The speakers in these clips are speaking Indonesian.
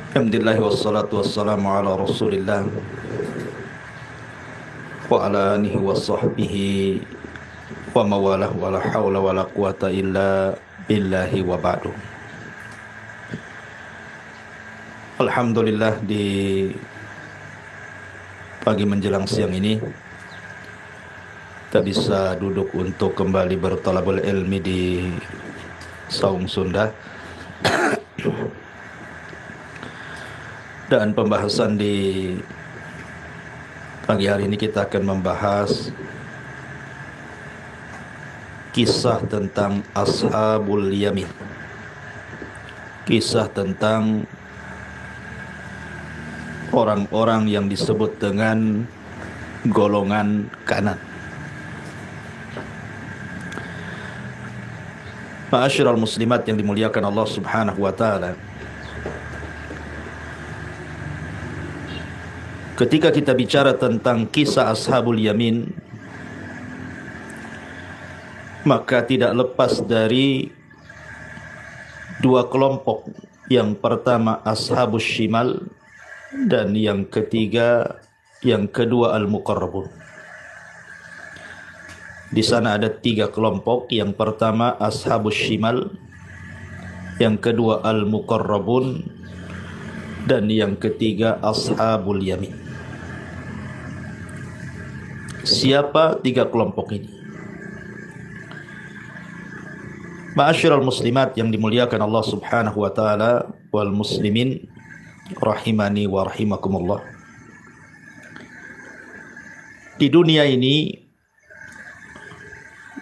Alhamdulillah wassalatu wassalamu ala Rasulillah wa ala alihi wa sahbihi wa mawalah wa la hawla wa la quwata illa billahi wa ba'du. Alhamdulillah, di pagi menjelang siang ini kita bisa duduk untuk kembali bertalabul ilmi di Saung Sunda. Dan pembahasan di pagi hari ini kita akan membahas kisah tentang Ashabul Yamin. Kisah tentang orang-orang yang disebut dengan golongan kanan. Ma'asyiral muslimat yang dimuliakan Allah Subhanahu wa taala. Ketika kita bicara tentang kisah Ashabul Yamin, maka tidak lepas dari dua kelompok. Yang pertama Ashabus Shimal, dan yang kedua Al-Muqarrabun. Di sana ada tiga kelompok. Yang pertama Ashabus Shimal, yang kedua Al-Muqarrabun, dan yang ketiga Ashabul Yamin. Siapa tiga kelompok ini? Ma'asyiral muslimat yang dimuliakan Allah Subhanahu wa taala wal muslimin rahimani wa rahimakumullah. Di dunia ini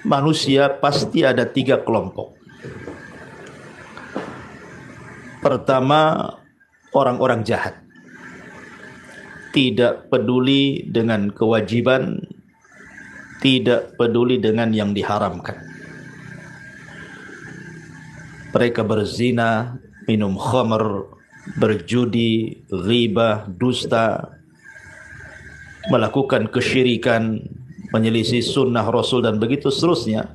manusia pasti ada tiga kelompok. Pertama, orang-orang jahat, tidak peduli dengan kewajiban, tidak peduli dengan yang diharamkan. Mereka berzina, minum khamr, berjudi, ghibah, dusta, melakukan kesyirikan, menyelisih sunnah Rasul, dan begitu seterusnya.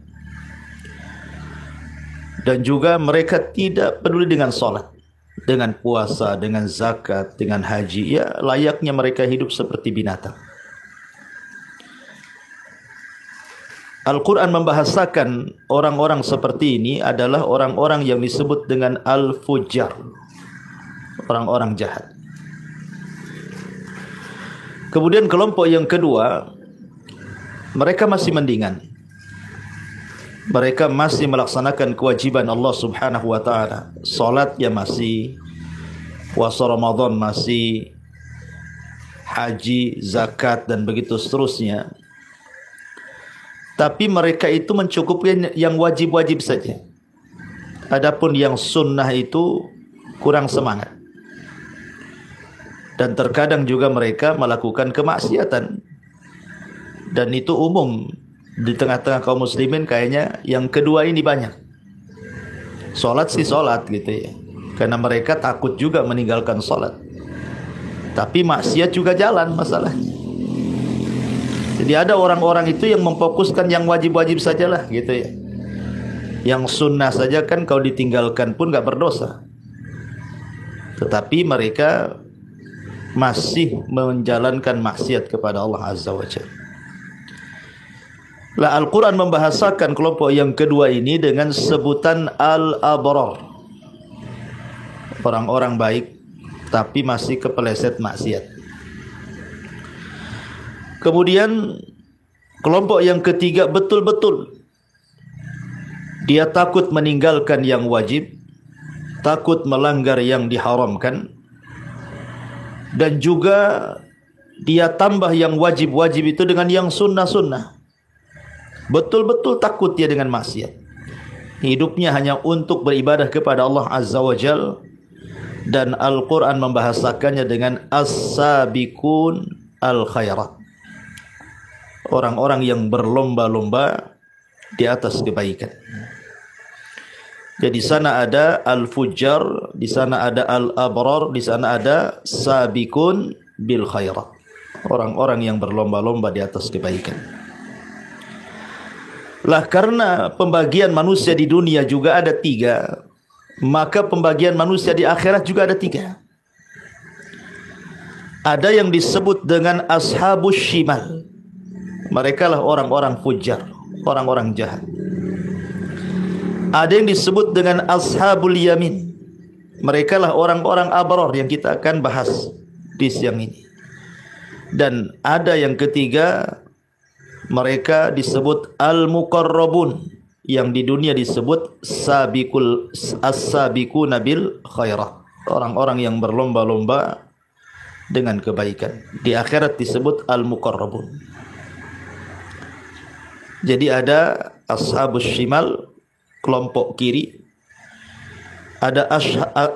Dan juga mereka tidak peduli dengan salat, dengan puasa, dengan zakat, dengan haji. Ya, layaknya mereka hidup seperti binatang. Al-Quran membahasakan orang-orang seperti ini adalah orang-orang yang disebut dengan al-fujjar, orang-orang jahat. Kemudian kelompok yang kedua, mereka masih mendingan. Mereka masih melaksanakan kewajiban Allah Subhanahu wa taala. Salatnya masih, puasa Ramadan masih, haji, zakat, dan begitu seterusnya. Tapi mereka itu mencukupkan yang wajib-wajib saja. Adapun yang sunnah itu kurang semangat. Dan terkadang juga mereka melakukan kemaksiatan. Dan itu umum di tengah-tengah kaum muslimin. Kayaknya yang kedua ini banyak. Salat sih salat gitu ya, karena mereka takut juga meninggalkan salat. Tapi maksiat juga jalan masalahnya. Jadi ada orang-orang itu yang memfokuskan yang wajib-wajib sajalah gitu ya. Yang sunnah saja kan kalau ditinggalkan pun gak berdosa. Tetapi mereka masih menjalankan maksiat kepada Allah Azza wa Jalla. Lah, Al-Quran membahasakan kelompok yang kedua ini dengan sebutan al-abrar, orang-orang baik tapi masih kepeleset maksiat. Kemudian kelompok yang ketiga betul-betul dia takut meninggalkan yang wajib, takut melanggar yang diharamkan, dan juga dia tambah yang wajib-wajib itu dengan yang sunnah-sunnah. Betul-betul takut dia dengan maksiat. Hidupnya hanya untuk beribadah kepada Allah Azza wa Jal. Dan Al-Quran membahasakannya dengan as-sabiqun al-khairat, orang-orang yang berlomba-lomba di atas kebaikan. Jadi di sana ada al-fujjar, di sana ada al-abrar, di sana ada sabiqun bil khairat, orang-orang yang berlomba-lomba di atas kebaikan. Lah, karena pembagian manusia di dunia juga ada tiga, maka pembagian manusia di akhirat juga ada tiga. Ada yang disebut dengan ashabus shimal. Mereka lah orang-orang fujar, orang-orang jahat. Ada yang disebut dengan ashabul yamin. Mereka lah orang-orang abrar yang kita akan bahas di siang ini. Dan ada yang ketiga, mereka disebut al-muqarrabun, yang di dunia disebut as-sabiquna bil khairat, orang-orang yang berlomba-lomba dengan kebaikan. Di akhirat disebut al-muqarrabun. Jadi ada ashabus shimal, kelompok kiri. Ada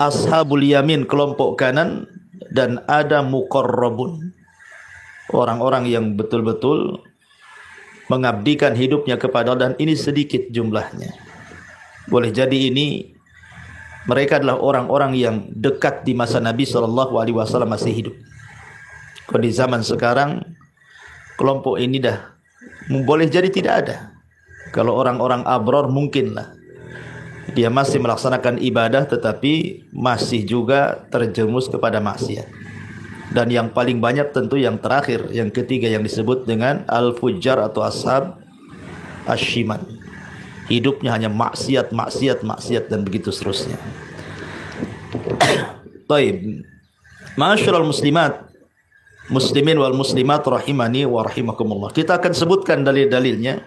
ashabul yamin, kelompok kanan. Dan ada muqarrabun, orang-orang yang betul-betul mengabdikan hidupnya kepada Allah. Dan ini sedikit jumlahnya. Boleh jadi ini mereka adalah orang-orang yang dekat di masa Nabi SAW masih hidup. Kalau di zaman sekarang, kelompok ini dah boleh jadi tidak ada. Kalau orang-orang abrar mungkinlah dia masih melaksanakan ibadah, tetapi masih juga terjerumus kepada maksiat. Dan yang paling banyak tentu yang terakhir, yang ketiga, yang disebut dengan al-fujjar atau ashab ashiman. Hidupnya hanya maksiat, maksiat, maksiat, dan begitu seterusnya. Taib. Ma'asyiral muslimat, muslimin wal muslimat rahimani wa rahimakumullah. Kita akan sebutkan dalil-dalilnya,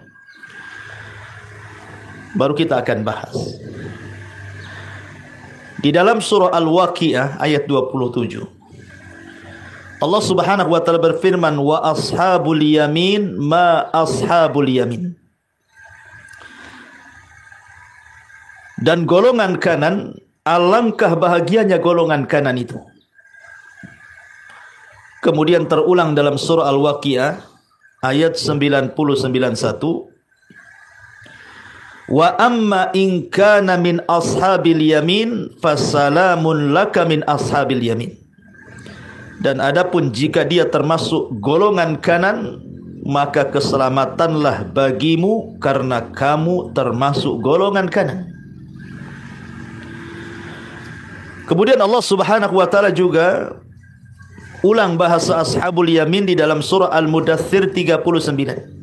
baru kita akan bahas. Di dalam surah Al-Waqi'ah ayat 27, Allah Subhanahu wa taala berfirman, wa ashabul yamin ma ashabul yamin. Dan golongan kanan, alangkah bahagianya golongan kanan itu. Kemudian terulang dalam surah Al-Waqi'ah ayat 99:1. Wa amma in kana min ashabil yamin fasalamun laka min ashabil yamin. Dan adapun jika dia termasuk golongan kanan, maka keselamatanlah bagimu karena kamu termasuk golongan kanan. Kemudian Allah Subhanahu wa taala juga ulang bahasa ashabul yamin di dalam surah Al-Mudaththir 39.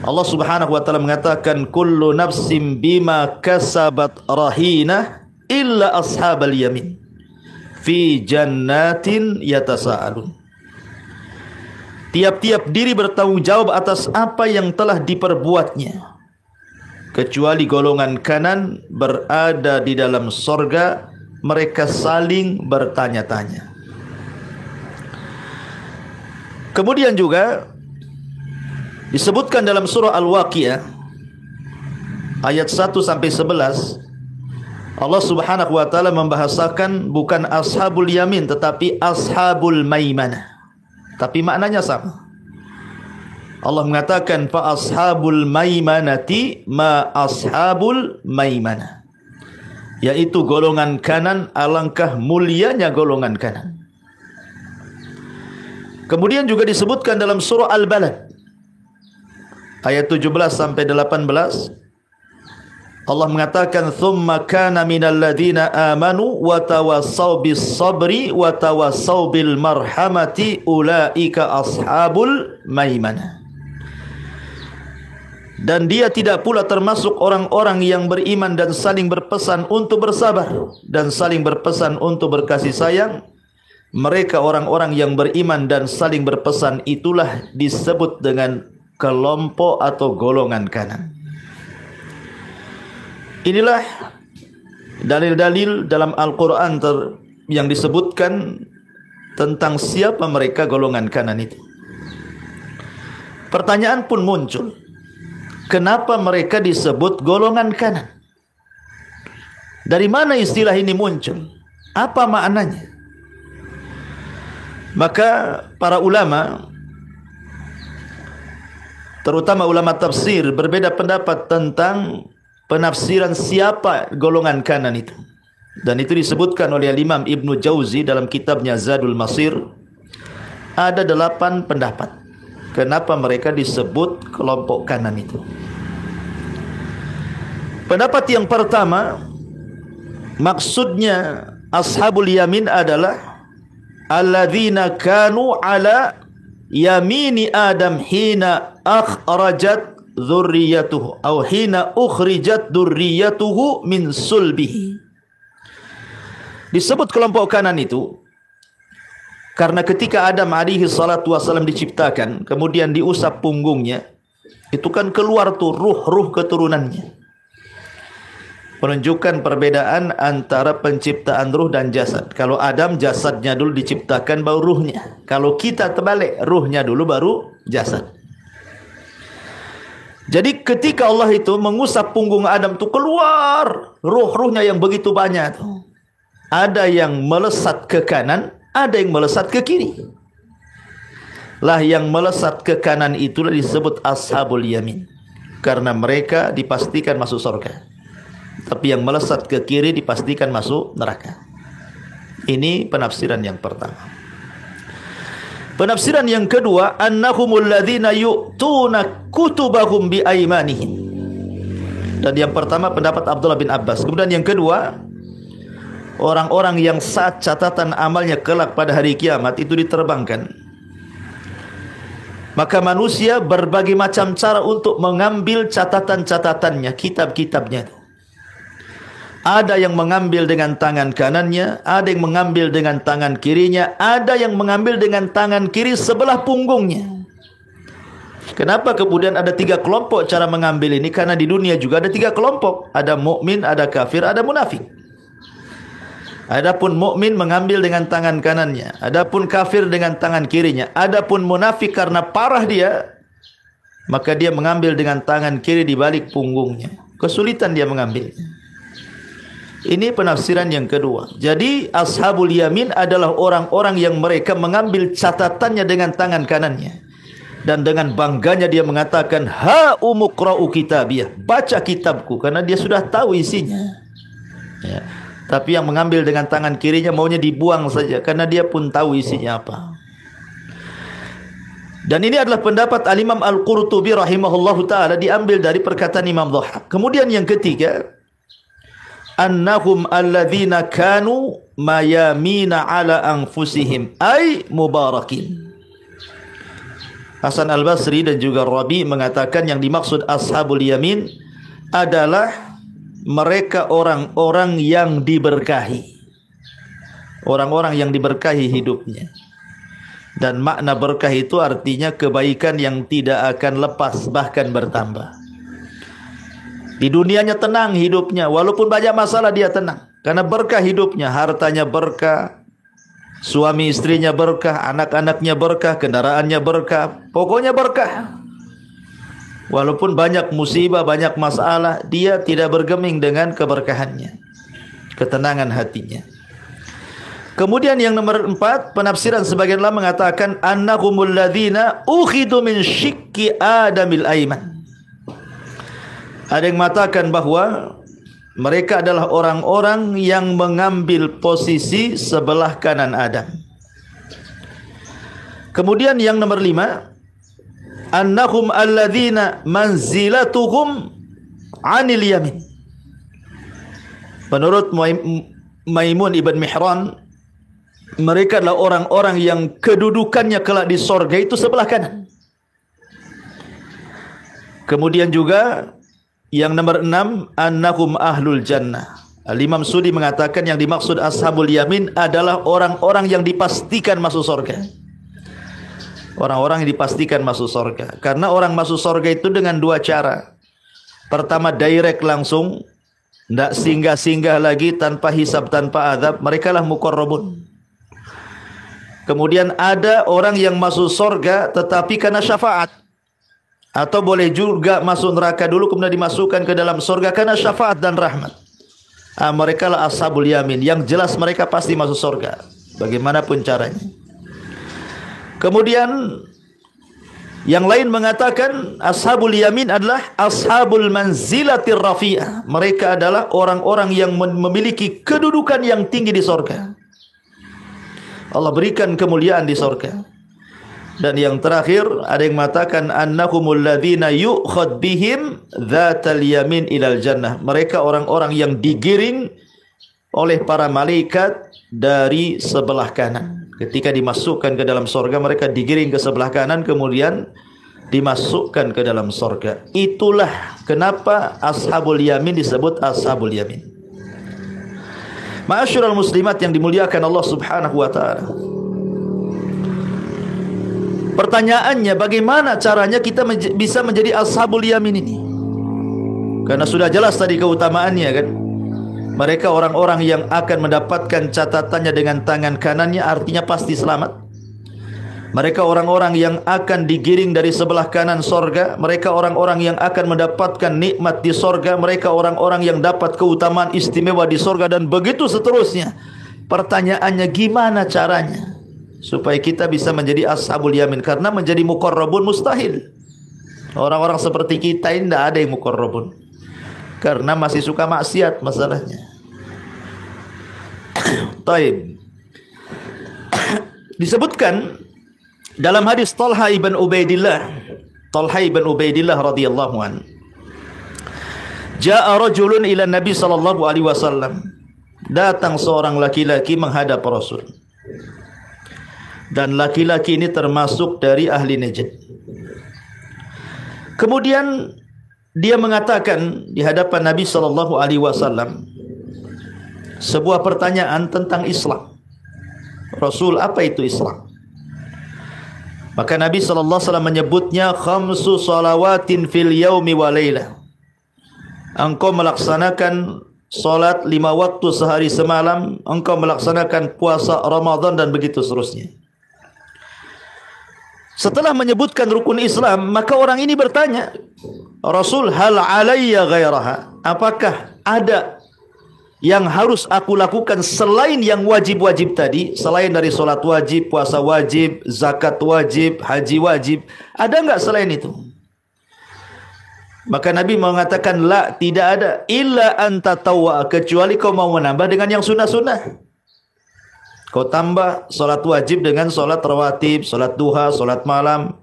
Allah Subhanahu wa taala mengatakan, kullu nafsin bima kasabat rahinah illa ashabal yamin fi jannatin yatasaalun. Tiap-tiap diri bertanggung jawab atas apa yang telah diperbuatnya, kecuali golongan kanan berada di dalam sorga, mereka saling bertanya-tanya. Kemudian juga disebutkan dalam surah Al-Waqi'ah ayat 1-11, Allah Subhanahu wa taala membahasakan bukan ashabul yamin tetapi ashabul maimanah, tapi maknanya sama. Allah mengatakan fa ashabul maimanati ma ashabul maimanah, yaitu golongan kanan, alangkah mulianya golongan kanan. Kemudian juga disebutkan dalam surah Al-Balad ayat 17-18, Allah mengatakan thumma kana minal ladzina amanu wa tawassaw bis sabri wa tawassaw bil marhamati ulaika ashabul maimanah. Dan dia tidak pula termasuk orang-orang yang beriman dan saling berpesan untuk bersabar dan saling berpesan untuk berkasih sayang. Mereka orang-orang yang beriman dan saling berpesan, itulah disebut dengan kelompok atau golongan kanan. Inilah dalil-dalil dalam Al-Quran yang disebutkan tentang siapa mereka golongan kanan itu. Pertanyaan pun muncul, kenapa mereka disebut golongan kanan? Dari mana istilah ini muncul? Apa maknanya? Maka para ulama, terutama ulama tafsir, berbeda pendapat tentang penafsiran siapa golongan kanan itu. Dan itu disebutkan oleh Imam Ibnu Jauzi dalam kitabnya Zadul Masir. Ada 8 pendapat kenapa mereka disebut kelompok kanan itu. Pendapat yang pertama, maksudnya ashabul yamin adalah alladzina kanu ala yamini Adam hina akhrajat dzurriyyatuhu atau hina ukhrijat dzurriyyatuhu min sulbihi. Disebut kelompok kanan itu karena ketika Adam alaihi salatu wasallam diciptakan, kemudian diusap punggungnya, itu kan keluar tuh ruh-ruh keturunannya. Menunjukkan perbedaan antara penciptaan ruh dan jasad. Kalau Adam jasadnya dulu diciptakan baru ruhnya. Kalau kita terbalik, ruhnya dulu baru jasad. Jadi ketika Allah itu mengusap punggung Adam itu keluar ruh-ruhnya yang begitu banyak tuh. Ada yang melesat ke kanan, ada yang melesat ke kiri. Lah yang melesat ke kanan itulah disebut ashabul yamin. Karena mereka dipastikan masuk surga. Tapi yang melesat ke kiri dipastikan masuk neraka. Ini penafsiran yang pertama. Penafsiran yang kedua, annahumul ladzina yu'tuna kutubahum bi aymanihim. Dan yang pertama pendapat Abdullah bin Abbas. Kemudian yang kedua, orang-orang yang saat catatan amalnya kelak pada hari kiamat itu diterbangkan. Maka manusia berbagai macam cara untuk mengambil catatan-catatannya, kitab-kitabnya. Ada yang mengambil dengan tangan kanannya, ada yang mengambil dengan tangan kirinya, ada yang mengambil dengan tangan kiri sebelah punggungnya. Kenapa kemudian ada 3 kelompok cara mengambil ini? Karena di dunia juga ada 3 kelompok. Ada mukmin, ada kafir, ada munafik. Adapun mukmin mengambil dengan tangan kanannya, adapun kafir dengan tangan kirinya. Adapun munafik karena parah dia, maka dia mengambil dengan tangan kiri di balik punggungnya. Kesulitan dia mengambil. Ini penafsiran yang kedua. Jadi ashabul yamin adalah orang-orang yang mereka mengambil catatannya dengan tangan kanannya. Dan dengan bangganya dia mengatakan, ha umuqra'u kitabiyah, baca kitabku, karena dia sudah tahu isinya. Ya. Tapi yang mengambil dengan tangan kirinya maunya dibuang saja, karena dia pun tahu isinya apa. Dan ini adalah pendapat Al-Imam Al-Qurtubi rahimahullahu ta'ala, diambil dari perkataan Imam Dhahhak. Kemudian yang ketiga, annahum alladzina kanu mayamina ala anfusihim ay mubarakin. Hasan Al-Basri dan juga Rabi mengatakan yang dimaksud ashabul yamin adalah mereka orang-orang yang diberkahi. Orang-orang yang diberkahi hidupnya. Dan makna berkah itu artinya kebaikan yang tidak akan lepas, bahkan bertambah. Di dunianya tenang hidupnya, walaupun banyak masalah dia tenang. Karena berkah hidupnya, hartanya berkah, suami istrinya berkah, anak-anaknya berkah, kendaraannya berkah, pokoknya berkah. Walaupun banyak musibah, banyak masalah, dia tidak bergeming dengan keberkahannya, ketenangan hatinya. Kemudian yang nomor 4, penafsiran sebagian ulama mengatakan annahumul ladzina ukhidu min syikki adamil aiman. Ada yang mengatakan bahwa mereka adalah orang-orang yang mengambil posisi sebelah kanan Adam. Kemudian yang nomor 5, annahum alladzina manzilatuhum 'anil yamin. Menurut Maimun ibn Mihran, mereka adalah orang-orang yang kedudukannya kelak di sorga itu sebelah kanan. Kemudian juga yang nomor 6, annahum ahlul jannah. Al-Imam Sudi mengatakan yang dimaksud ashabul yamin adalah orang-orang yang dipastikan masuk surga. Orang-orang yang dipastikan masuk surga. Karena orang masuk surga itu dengan 2 cara. Pertama, direct langsung, tidak singgah-singgah lagi, tanpa hisab, tanpa azab. Mereka lah muqarrabun. Kemudian ada orang yang masuk surga tetapi karena syafaat. Atau boleh juga masuk neraka dulu kemudian dimasukkan ke dalam surga karena syafaat dan rahmat. Mereka lah ashabul yamin. Yang jelas mereka pasti masuk surga, bagaimanapun caranya. Kemudian yang lain mengatakan ashabul yamin adalah ashabul manzilatir rafi'ah. Mereka adalah orang-orang yang memiliki kedudukan yang tinggi di surga. Allah berikan kemuliaan di surga. Dan yang terakhir ada yang mengatakan annahumul ladzina yu'khad bihim dzatal yamin ilal jannah. Mereka orang-orang yang digiring oleh para malaikat dari sebelah kanan Ketika dimasukkan ke dalam sorga, mereka digiring ke sebelah kanan, kemudian dimasukkan ke dalam sorga. Itulah kenapa ashabul yamin disebut ashabul yamin. Ma'asyiral muslimat yang dimuliakan Allah Subhanahu wa taala. Pertanyaannya, bagaimana caranya kita bisa menjadi ashabul yamin ini? Karena sudah jelas tadi keutamaannya kan. Mereka orang-orang yang akan mendapatkan catatannya dengan tangan kanannya, artinya pasti selamat. Mereka orang-orang yang akan digiring dari sebelah kanan sorga. Mereka orang-orang yang akan mendapatkan nikmat di sorga. Mereka orang-orang yang dapat keutamaan istimewa di sorga, dan begitu seterusnya. Pertanyaannya, gimana caranya supaya kita bisa menjadi ashabul yamin? Karena menjadi muqarrabun mustahil. Orang-orang seperti kita ini tidak ada yang muqarrabun, karena masih suka maksiat masalahnya. Taib. Disebutkan dalam hadis Talha ibn Ubaidillah radhiyallahu an, jaa rajulun ila Nabi sallallahu alaihi wasallam. Datang seorang laki-laki menghadap Rasul. Dan laki-laki ini termasuk dari ahli Najd. Kemudian dia mengatakan di hadapan Nabi sallallahu alaihi wasallam sebuah pertanyaan tentang Islam. Rasul, apa itu Islam? Maka Nabi sallallahu alaihi wasallam menyebutnya khamsu salawatin fil yaumi wa lailah. Engkau melaksanakan salat 5 waktu sehari semalam, engkau melaksanakan puasa Ramadan, dan begitu seterusnya. Setelah menyebutkan rukun Islam, maka orang ini bertanya, Rasul, hal alayya ghairaha? Apakah ada yang harus aku lakukan selain yang wajib-wajib tadi? Selain dari solat wajib, puasa wajib, zakat wajib, haji wajib, ada enggak selain itu? Maka Nabi mengatakan, la, tidak ada, illa anta tawwa, kecuali kau mau menambah dengan yang sunnah-sunnah. Kau tambah solat wajib dengan solat rawatib, solat duha, solat malam,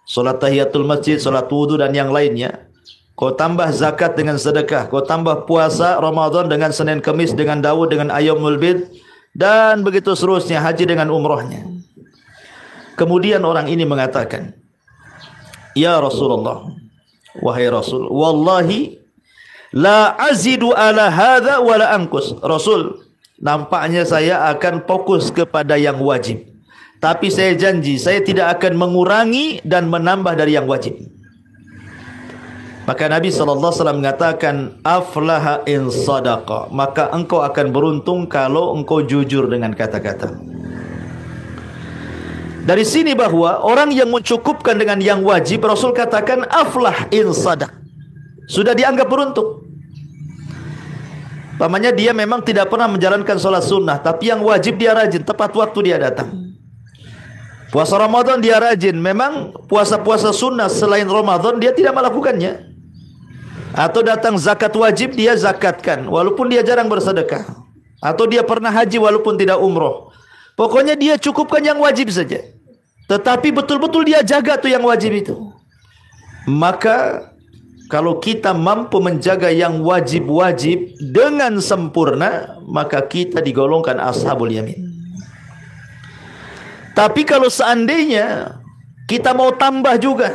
solat tahiyatul masjid, solat wudu, dan yang lainnya. Kau tambah zakat dengan sedekah, kau tambah puasa Ramadan dengan Senin Kamis, dengan Daud, dengan Ayyamul Bid, dan begitu seterusnya, haji dengan umrohnya. Kemudian orang ini mengatakan, ya Rasulullah, wahai Rasul, wallahi la azidu ala hadha wa la anqus. Rasul, nampaknya saya akan fokus kepada yang wajib, tapi saya janji saya tidak akan mengurangi dan menambah dari yang wajib. Maka Nabi SAW mengatakan, aflaha in sadaqa, maka engkau akan beruntung kalau engkau jujur dengan kata-kata. Dari sini bahwa orang yang mencukupkan dengan yang wajib, Rasul katakan aflah in sadaq, sudah dianggap beruntung. Pamannya dia memang tidak pernah menjalankan sholat sunnah, tapi yang wajib dia rajin, tepat waktu dia datang. Puasa Ramadan dia rajin, memang puasa-puasa sunnah selain Ramadan dia tidak melakukannya. Atau datang zakat wajib dia zakatkan, walaupun dia jarang bersedekah. Atau dia pernah haji walaupun tidak umroh. Pokoknya dia cukupkan yang wajib saja, tetapi betul-betul dia jaga tuh yang wajib itu. Maka kalau kita mampu menjaga yang wajib-wajib dengan sempurna, maka kita digolongkan ashabul yamin. Tapi kalau seandainya kita mau tambah juga,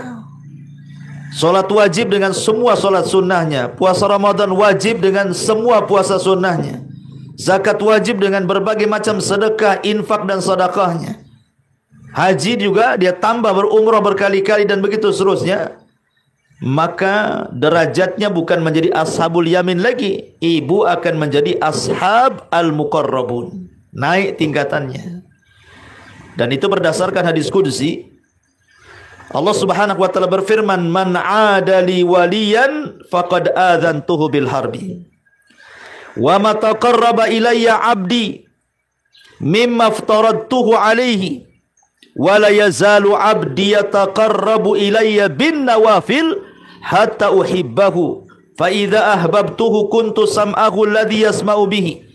solat wajib dengan semua solat sunnahnya, puasa Ramadan wajib dengan semua puasa sunnahnya, zakat wajib dengan berbagai macam sedekah, infak dan sedekahnya, haji juga dia tambah, berumrah berkali-kali, dan begitu seterusnya, maka derajatnya bukan menjadi ashabul yamin lagi, ibu akan menjadi ashab al-muqarrabun, naik tingkatannya. Dan itu berdasarkan hadis qudsi. Allah Subhanahu wa taala berfirman, man 'adali waliyan faqad adzantuhu bil harbi. Wa ma taqarraba ilayya 'abdi mimma aftaradtuhu 'alaihi wa la yazalu 'abdi yataqarrabu ilayya bin nawafil hatta uhibbahu fa idza ahbabtuhu kuntu sam'ahu alladhi yasma'u bihi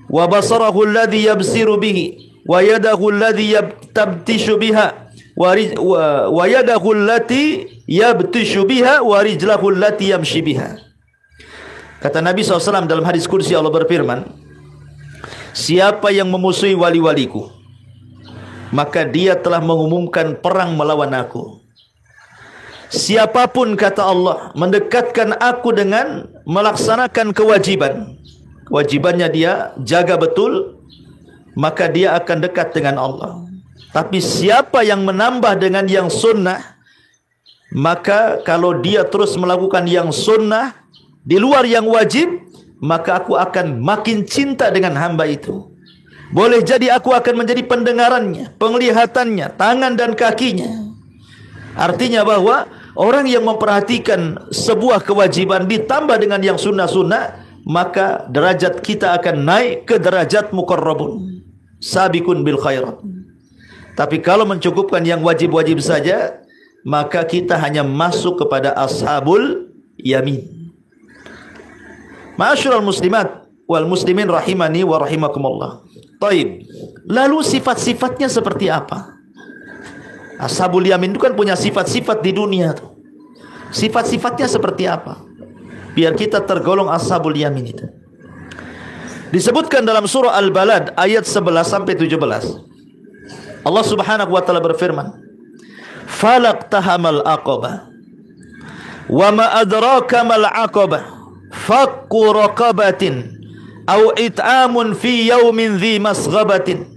wa basarahu alladhi yabsiru bihi wa yadahu alladhi yabtashu biha wa yadahu allati yabtishu biha wa rijlahu allati yamshi biha. Kata Nabi SAW dalam hadis qudsi, Allah berfirman, siapa yang memusuhi wali-waliku, maka dia telah mengumumkan perang melawan aku. Siapapun, kata Allah, mendekatkan aku dengan melaksanakan kewajibannya dia jaga betul, maka dia akan dekat dengan Allah. Tapi siapa yang menambah dengan yang sunnah, maka kalau dia terus melakukan yang sunnah di luar yang wajib, maka aku akan makin cinta dengan hamba itu. Boleh jadi aku akan menjadi pendengarannya, penglihatannya, tangan dan kakinya. Artinya bahwa orang yang memperhatikan sebuah kewajiban ditambah dengan yang sunnah-sunnah, maka derajat kita akan naik ke derajat muqarrabun, sabiqun bil khairat. Tapi kalau mencukupkan yang wajib-wajib saja, maka kita hanya masuk kepada ashabul yamin. Ma'asyiral muslimat wal muslimin rahimani wa rahimakumullah. Taib. Lalu sifat-sifatnya seperti apa? Ashabul yamin itu kan punya sifat-sifat di dunia tuh. Sifat-sifatnya seperti apa? Biar kita tergolong ashabul yamin itu. Disebutkan dalam surah Al-Balad ayat 11 sampai 17. Allah Subhanahu wa taala berfirman, "Falaqtahamal aqabah. Wa ma adraka mal aqabah. Fakku raqabatin aw it'amun fi yawmin dhi masghabatin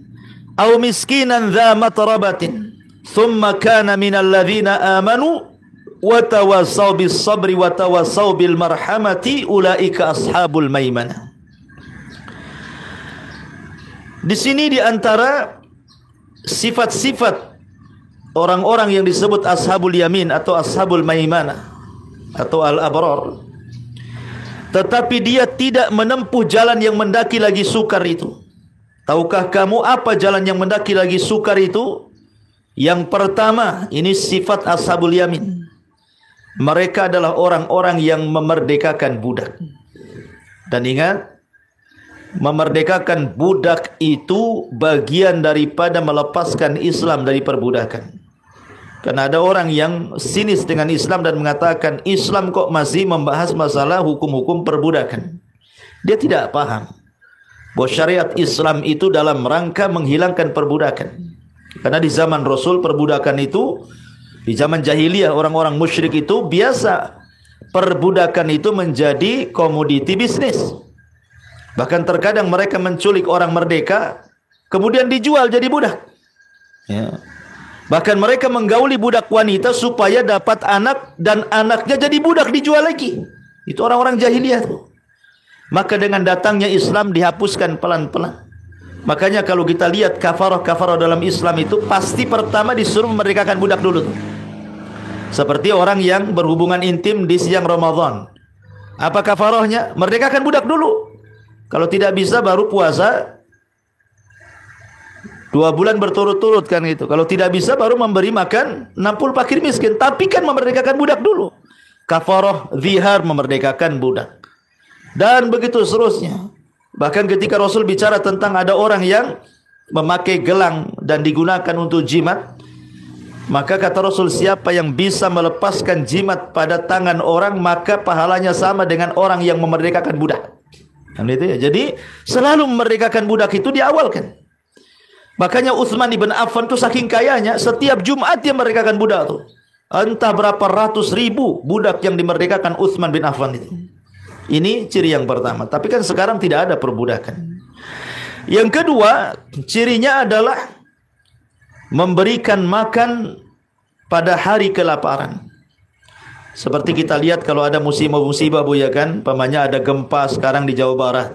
aw miskinan dha matrabatin." Thumma kana minal ladzina amanu wa tawassaw bis sabri wa tawassaw bil marhamati ulaika ashabul maimanah. Di sini di antara sifat-sifat orang-orang yang disebut ashabul yamin atau ashabul maimanah atau al-abrar, tetapi dia tidak menempuh jalan yang mendaki lagi sukar itu. Tahukah kamu apa jalan yang mendaki lagi sukar itu? Yang pertama, ini sifat ashabul yamin. Mereka adalah orang-orang yang memerdekakan budak. Dan ingat, memerdekakan budak itu bagian daripada melepaskan Islam dari perbudakan. Karena ada orang yang sinis dengan Islam dan mengatakan Islam kok masih membahas masalah hukum-hukum perbudakan. Dia tidak paham bahwa syariat Islam itu dalam rangka menghilangkan perbudakan. Karena di zaman Rasul perbudakan itu, di zaman jahiliyah orang-orang musyrik itu biasa perbudakan itu menjadi komoditi bisnis. Bahkan terkadang mereka menculik orang merdeka kemudian dijual jadi budak. Ya. Bahkan mereka menggauli budak wanita supaya dapat anak dan anaknya jadi budak dijual lagi. Itu orang-orang jahiliyah tuh. Maka dengan datangnya Islam dihapuskan pelan-pelan. Makanya kalau kita lihat kafarah-kafarah dalam Islam itu pasti pertama disuruh memerdekakan budak dulu. Seperti orang yang berhubungan intim di siang Ramadan. Apa kafarahnya? Merdekakan budak dulu. Kalau tidak bisa baru puasa 2 bulan berturut-turut kan gitu. Kalau tidak bisa baru memberi makan 60 fakir miskin. Tapi kan memerdekakan budak dulu. Kafarah zihar, memerdekakan budak. Dan begitu seterusnya. Bahkan ketika Rasul bicara tentang ada orang yang memakai gelang dan digunakan untuk jimat, maka kata Rasul, siapa yang bisa melepaskan jimat pada tangan orang, maka pahalanya sama dengan orang yang memerdekakan budak. Kan itu ya. Jadi selalu memerdekakan budak itu diawalkan. Makanya Utsman ibn Affan itu saking kayanya, setiap Jumat dia memerdekakan budak tuh. Entah berapa ratus ribu budak yang dimerdekakan Utsman bin Affan itu. Ini ciri yang pertama. Tapi kan sekarang tidak ada perbudakan. Yang kedua, cirinya adalah memberikan makan pada hari kelaparan. Seperti kita lihat kalau ada musibah-musibah, Bu, ya kan, pamannya ada gempa sekarang di Jawa Barat.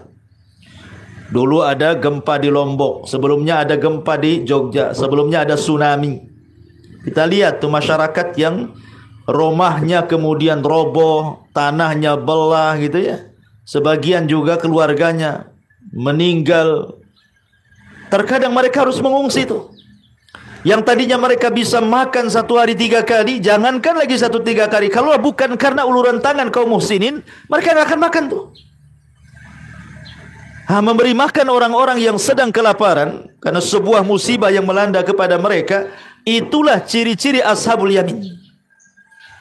Dulu ada gempa di Lombok, sebelumnya ada gempa di Jogja, sebelumnya ada tsunami. Kita lihat tuh masyarakat yang rumahnya kemudian roboh, tanahnya belah gitu ya. Sebagian juga keluarganya meninggal. Terkadang mereka harus mengungsi tuh. Yang tadinya mereka bisa makan 1 hari 3 kali, jangankan lagi 1-3 kali. Kalau bukan karena uluran tangan kaum muhsinin, mereka nggak akan makan tuh. Memberi makan orang-orang yang sedang kelaparan karena sebuah musibah yang melanda kepada mereka, itulah ciri-ciri ashabul yamin.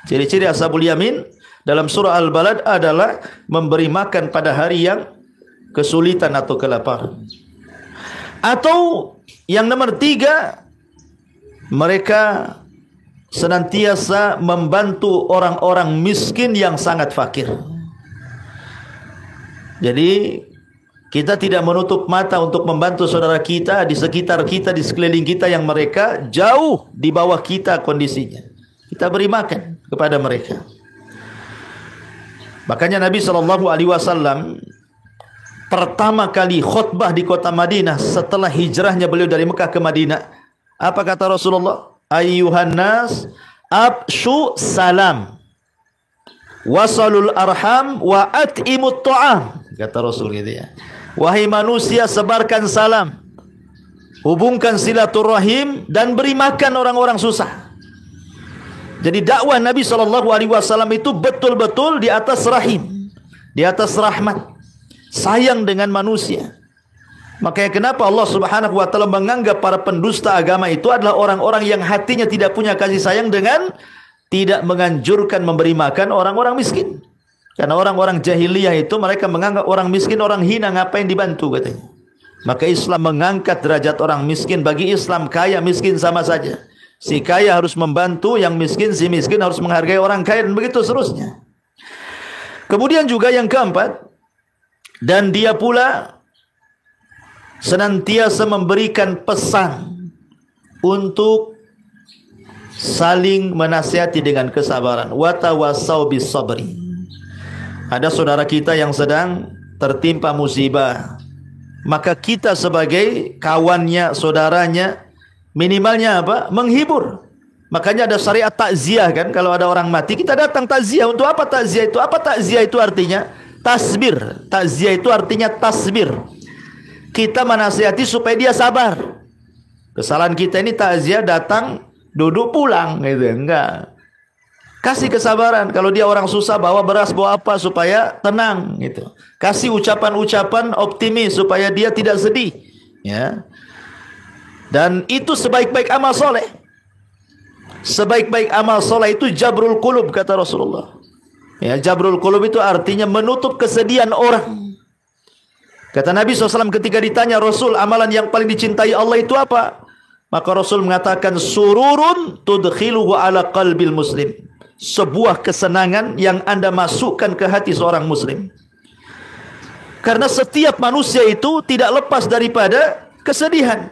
Ciri-ciri ashabul yamin dalam surah Al-Balad adalah memberi makan pada hari yang kesulitan atau kelaparan. Atau yang nomor 3, mereka senantiasa membantu orang-orang miskin yang sangat fakir. Jadi kita tidak menutup mata untuk membantu saudara kita di sekitar kita, di sekeliling kita yang mereka jauh di bawah kita kondisinya. Kita beri makan kepada mereka. Makanya Nabi SAW pertama kali khutbah di kota Madinah setelah hijrahnya beliau dari Mekah ke Madinah. Apa kata Rasulullah? Ayyuhan nas abshu salam wasalul arham wa at'imut ta'am. Kata Rasul gitu ya. Wahai manusia, sebarkan salam, hubungkan silaturahim, dan beri makan orang-orang susah. Jadi dakwah Nabi SAW itu betul-betul di atas rahim, di atas rahmat, sayang dengan manusia. Makanya kenapa Allah Subhanahu wa taala menganggap para pendusta agama itu adalah orang-orang yang hatinya tidak punya kasih sayang dengan tidak menganjurkan memberi makan orang-orang miskin. Karena orang-orang jahiliyah itu mereka menganggap orang miskin orang hina, ngapain dibantu katanya. Maka Islam mengangkat derajat orang miskin. Bagi Islam kaya miskin sama saja. Si kaya harus membantu yang miskin, si miskin harus menghargai orang kaya, dan begitu seterusnya. Kemudian juga yang keempat, dan dia pula senantiasa memberikan pesan untuk saling menasihati dengan kesabaran. Wa tawassau bis sabri. Ada saudara kita yang sedang tertimpa musibah, maka kita sebagai kawannya, saudaranya, minimalnya apa? Menghibur. Makanya ada syariat takziah kan, kalau ada orang mati kita datang takziah. Untuk apa takziah itu? Apa takziah itu artinya? Tasbir. Takziah itu artinya tasbir. Kita menasihati supaya dia sabar. Kesalahan kita ini takziah datang, duduk pulang gitu, enggak. Kasih kesabaran. Kalau dia orang susah, bawa beras, bawa apa supaya tenang gitu. Kasih ucapan-ucapan optimis supaya dia tidak sedih, ya. Dan itu sebaik-baik amal soleh. Sebaik-baik amal soleh itu jabrul qulub, kata Rasulullah. Ya, jabrul qulub itu artinya menutup kesedihan orang. Kata Nabi SAW ketika ditanya, Rasul, amalan yang paling dicintai Allah itu apa? Maka Rasul mengatakan, sururun tudkhiluhu ala qalbil muslim. Sebuah kesenangan yang Anda masukkan ke hati seorang muslim. Karena setiap manusia itu tidak lepas daripada kesedihan,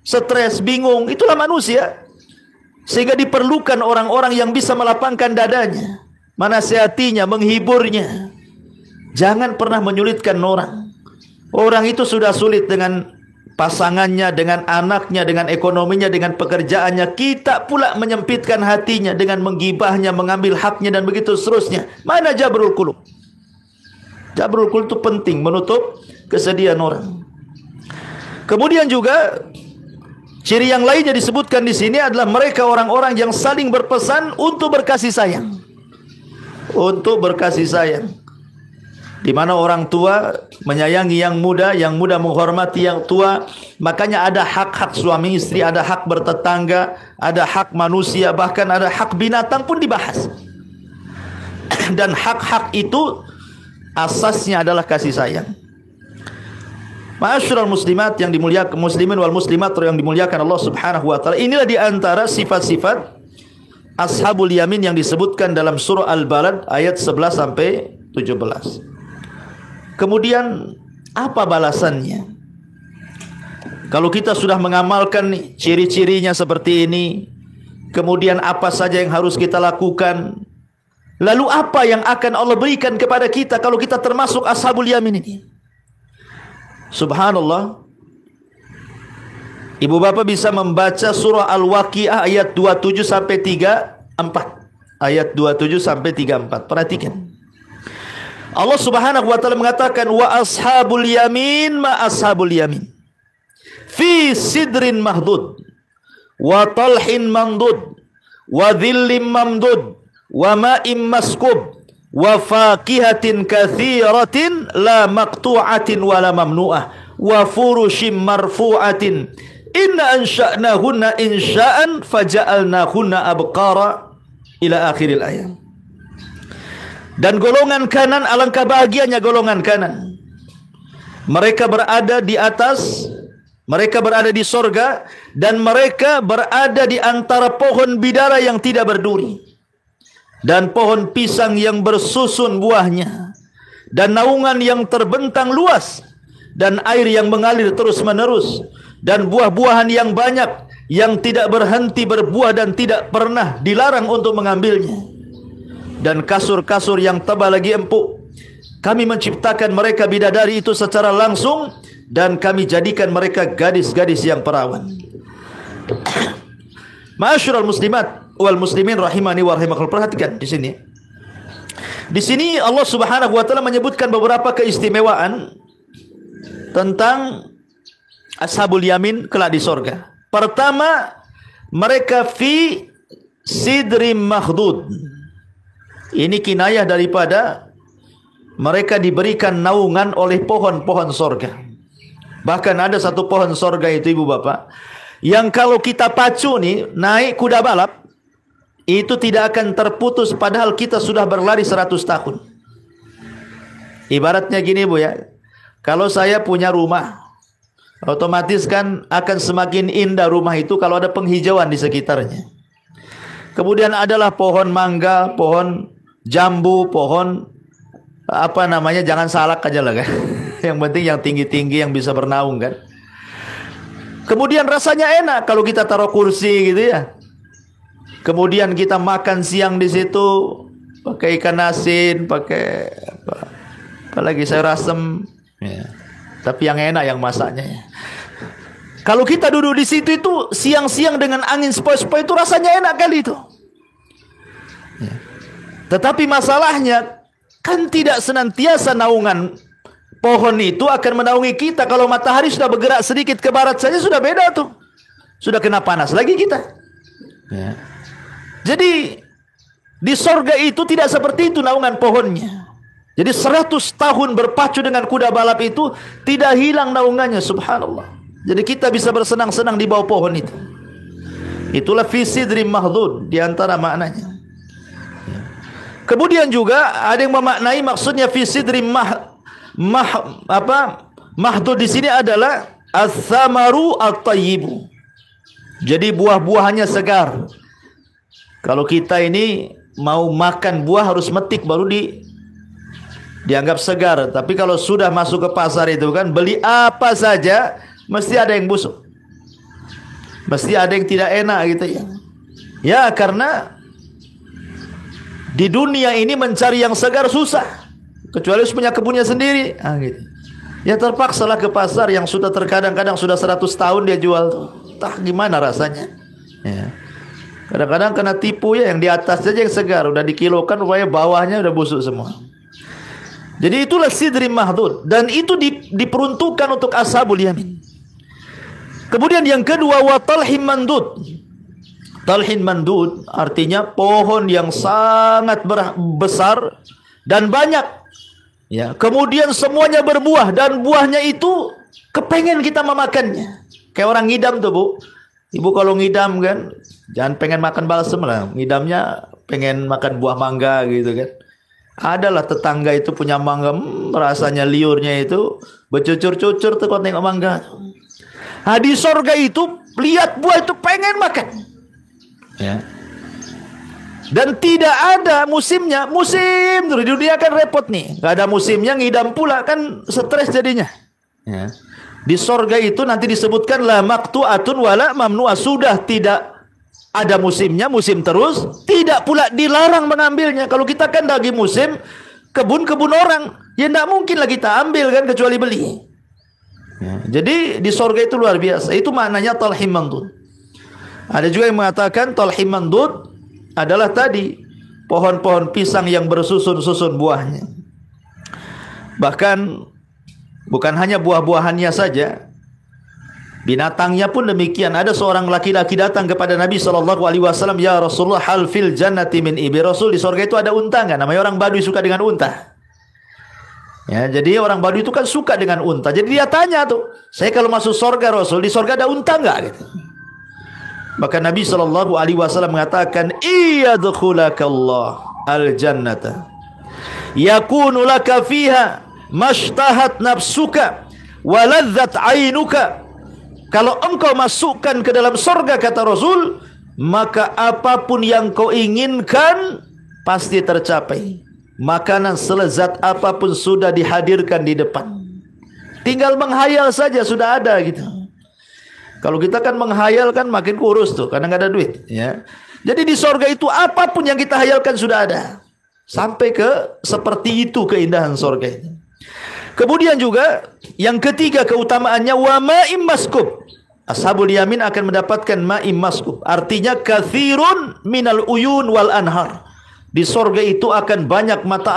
stres, bingung. Itulah manusia. Sehingga diperlukan orang-orang yang bisa melapangkan dadanya, menasihatinya, menghiburnya. Jangan pernah menyulitkan orang. Orang itu sudah sulit dengan pasangannya, dengan anaknya, dengan ekonominya, dengan pekerjaannya. Kita pula menyempitkan hatinya dengan menggibahnya, mengambil haknya, dan begitu seterusnya. Mana jabrul qulub? Jabrul qulub itu penting, menutup kesedihan orang. Kemudian juga ciri yang lainnya disebutkan di sini adalah mereka orang-orang yang saling berpesan untuk berkasih sayang. Untuk berkasih sayang. Di mana orang tua menyayangi yang muda menghormati yang tua. Makanya ada hak-hak suami istri, ada hak bertetangga, ada hak manusia, bahkan ada hak binatang pun dibahas. Dan hak-hak itu asasnya adalah kasih sayang. Ma'asyiral muslimat yang dimuliakan, muslimin wal muslimat yang dimuliakan Allah Subhanahu wa taala. Inilah di antara sifat-sifat ashabul yamin yang disebutkan dalam surah Al-Balad ayat 11 sampai 17. Kemudian apa balasannya? Kalau kita sudah mengamalkan ciri-cirinya seperti ini, kemudian apa saja yang harus kita lakukan? Lalu apa yang akan Allah berikan kepada kita kalau kita termasuk ashabul yamin ini? Subhanallah. Ibu bapak bisa membaca surah Al-Waqiah ayat 27 sampai 34. Ayat 27 sampai 34. Perhatikan. Allah Subhanahu wa taala mengatakan, wa ashabul yamin ma ashabul yamin fi sidrin mahdud wa talhin mandud wa dhillim mamdud wa ma'im maskub wa fakihatin katsiratin la maqtu'atin wa la mamnu'ah wa furushim marfu'atin inna ansha'nahunna insha'an faja'alnahunna abqara ila akhiril ayat. Dan golongan kanan, alangkah bahagianya golongan kanan. Mereka berada di atas Mereka berada di sorga dan mereka berada di antara pohon bidara yang tidak berduri dan pohon pisang yang bersusun buahnya dan naungan yang terbentang luas dan air yang mengalir terus menerus dan buah-buahan yang banyak yang tidak berhenti berbuah dan tidak pernah dilarang untuk mengambilnya dan kasur-kasur yang tebal lagi empuk. Kami menciptakan mereka bidadari itu secara langsung dan kami jadikan mereka gadis-gadis yang perawan. Ma'asyiral muslimat wal muslimin rahimani wa rahimakumullah. Perhatikan di sini. Di sini Allah Subhanahu wa taala menyebutkan beberapa keistimewaan tentang ashabul yamin kelak di surga. Pertama, mereka fi sidrim makhdud. Ini kinayah daripada mereka diberikan naungan oleh pohon-pohon surga. Bahkan ada satu pohon sorga itu ibu bapak, yang kalau kita pacu nih, naik kuda balap, itu tidak akan terputus padahal kita sudah berlari 100 tahun. Ibaratnya gini bu ya, kalau saya punya rumah, otomatis kan akan semakin indah rumah itu kalau ada penghijauan di sekitarnya. Kemudian adalah pohon mangga, pohon jambu, pohon apa namanya, jangan salak aja lah kan. Yang penting yang tinggi-tinggi yang bisa bernaung kan. Kemudian rasanya enak kalau kita taruh kursi gitu ya. Kemudian kita makan siang di situ pakai ikan asin, pakai apalagi sayur asem ya. Tapi yang enak yang masaknya ya. Kalau kita duduk di situ itu siang-siang dengan angin sepoi-sepoi itu rasanya enak kali itu ya. Tetapi masalahnya kan tidak senantiasa naungan pohon itu akan menaungi kita. Kalau matahari sudah bergerak sedikit ke barat saja sudah beda tuh. Sudah kena panas lagi kita ya. Jadi di sorga itu tidak seperti itu naungan pohonnya. Jadi 100 tahun berpacu dengan kuda balap itu tidak hilang naungannya, subhanallah. Jadi kita bisa bersenang-senang di bawah pohon itu. Itulah fi sidrim mahdud di antara maknanya. Kemudian juga ada yang memaknai maksudnya fi sidrim mahdud di sini adalah as-samaru at-tayyibu. Jadi buah-buahannya segar. Kalau kita ini mau makan buah harus metik baru dianggap segar. Tapi kalau sudah masuk ke pasar itu kan beli apa saja mesti ada yang busuk. Mesti ada yang tidak enak gitu ya. Ya karena di dunia ini mencari yang segar susah. Kecuali harus punya kebunnya sendiri. Gitu. Ya terpaksalah ke pasar yang sudah terkadang-kadang sudah 100 tahun dia jual tuh. Entah gimana rasanya. Ya. Kadang-kadang kena tipu ya, yang di atas saja yang segar, udah dikilokan rupanya bawahnya udah busuk semua. Jadi itulah sidrim mahdud dan itu diperuntukkan untuk ashabul yamin. Kemudian yang kedua wa talhim mandud. Talhin mandud artinya pohon yang sangat besar dan banyak. Ya, kemudian semuanya berbuah dan buahnya itu kepengen kita memakannya. Kayak orang ngidam tuh, Bu. Ibu kalau ngidam kan jangan pengen makan balsem lah, ngidamnya pengen makan buah mangga gitu kan. Adalah tetangga itu punya mangga, rasanya liurnya itu bercucur-cucur tuh kalau tengok mangga. Nah, di sorga itu lihat buah itu pengen makan. Ya. Dan tidak ada musimnya. Musim di dunia kan repot nih, gak ada musimnya, ngidam pula kan stres jadinya. Ya. Di sorga itu nanti disebutkan la maqtu'atun wala mamnu'ah, sudah tidak ada musimnya, musim terus, tidak pula dilarang mengambilnya. Kalau kita kan lagi musim kebun-kebun orang, ya tidak mungkin lah kita ambil kan kecuali beli. Ya, jadi di sorga itu luar biasa. Itu maknanya talhim mandud. Ada juga yang mengatakan talhim mandud adalah tadi pohon-pohon pisang yang bersusun-susun buahnya. Bahkan bukan hanya buah-buahannya saja, binatangnya pun demikian. Ada seorang laki-laki datang kepada Nabi SAW, ya Rasulullah, hal fil jannati min ibi. Rasul, di surga itu ada unta nggak? Namanya orang Baduy suka dengan unta. Ya, jadi orang Baduy itu kan suka dengan unta. Jadi dia tanya tuh, saya kalau masuk surga Rasul, di surga ada unta nggak? Gitu. Maka Nabi SAW mengatakan, iyadkhulakallah al jannata yakunu laka fiha mashtahat nafsuka waladzat ainuka Kalau engkau masukkan ke dalam surga, kata Rasul, maka apapun yang kau inginkan pasti tercapai. Makanan selezat apapun sudah dihadirkan di depan. Tinggal menghayal saja sudah ada gitu. Kalau kita kan menghayal kan makin kurus tuh, karena nggak ada duit. Ya. Jadi di surga itu apapun yang kita hayalkan sudah ada. Sampai ke seperti itu keindahan surga itu. Kemudian juga yang ketiga keutamaannya wa ma'im maskub. Ashabul yamin akan mendapatkan ma'im maskub. Artinya kathirun minal uyun wal anhar. Di surga itu akan banyak mata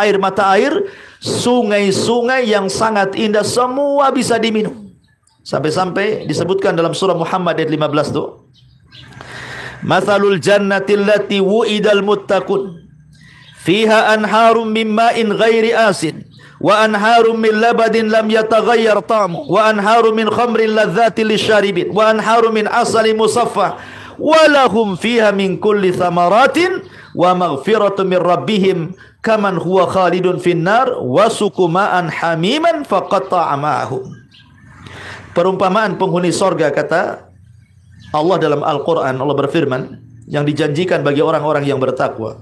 air, sungai-sungai yang sangat indah, semua bisa diminum. Sampai-sampai disebutkan dalam surah Muhammad ayat 15 itu. Mathalul jannati allati wu'idal muttaqun. Fiha anharum min ma'in ghairi asin. Wa anharum min labadin lam yataghayyar ta'mu. Wa anharum min khamrin ladhati lisyaribin. Wa anharum min asali musaffah. Wa lahum fiha min kulli thamaratin. Wa maghfiratu min rabbihim kaman huwa khalidun finnar wa sukuma'an hamiman faqatta'a ma'ahum. Perumpamaan penghuni sorga, kata Allah dalam Al-Quran. Allah berfirman, yang dijanjikan bagi orang-orang yang bertakwa,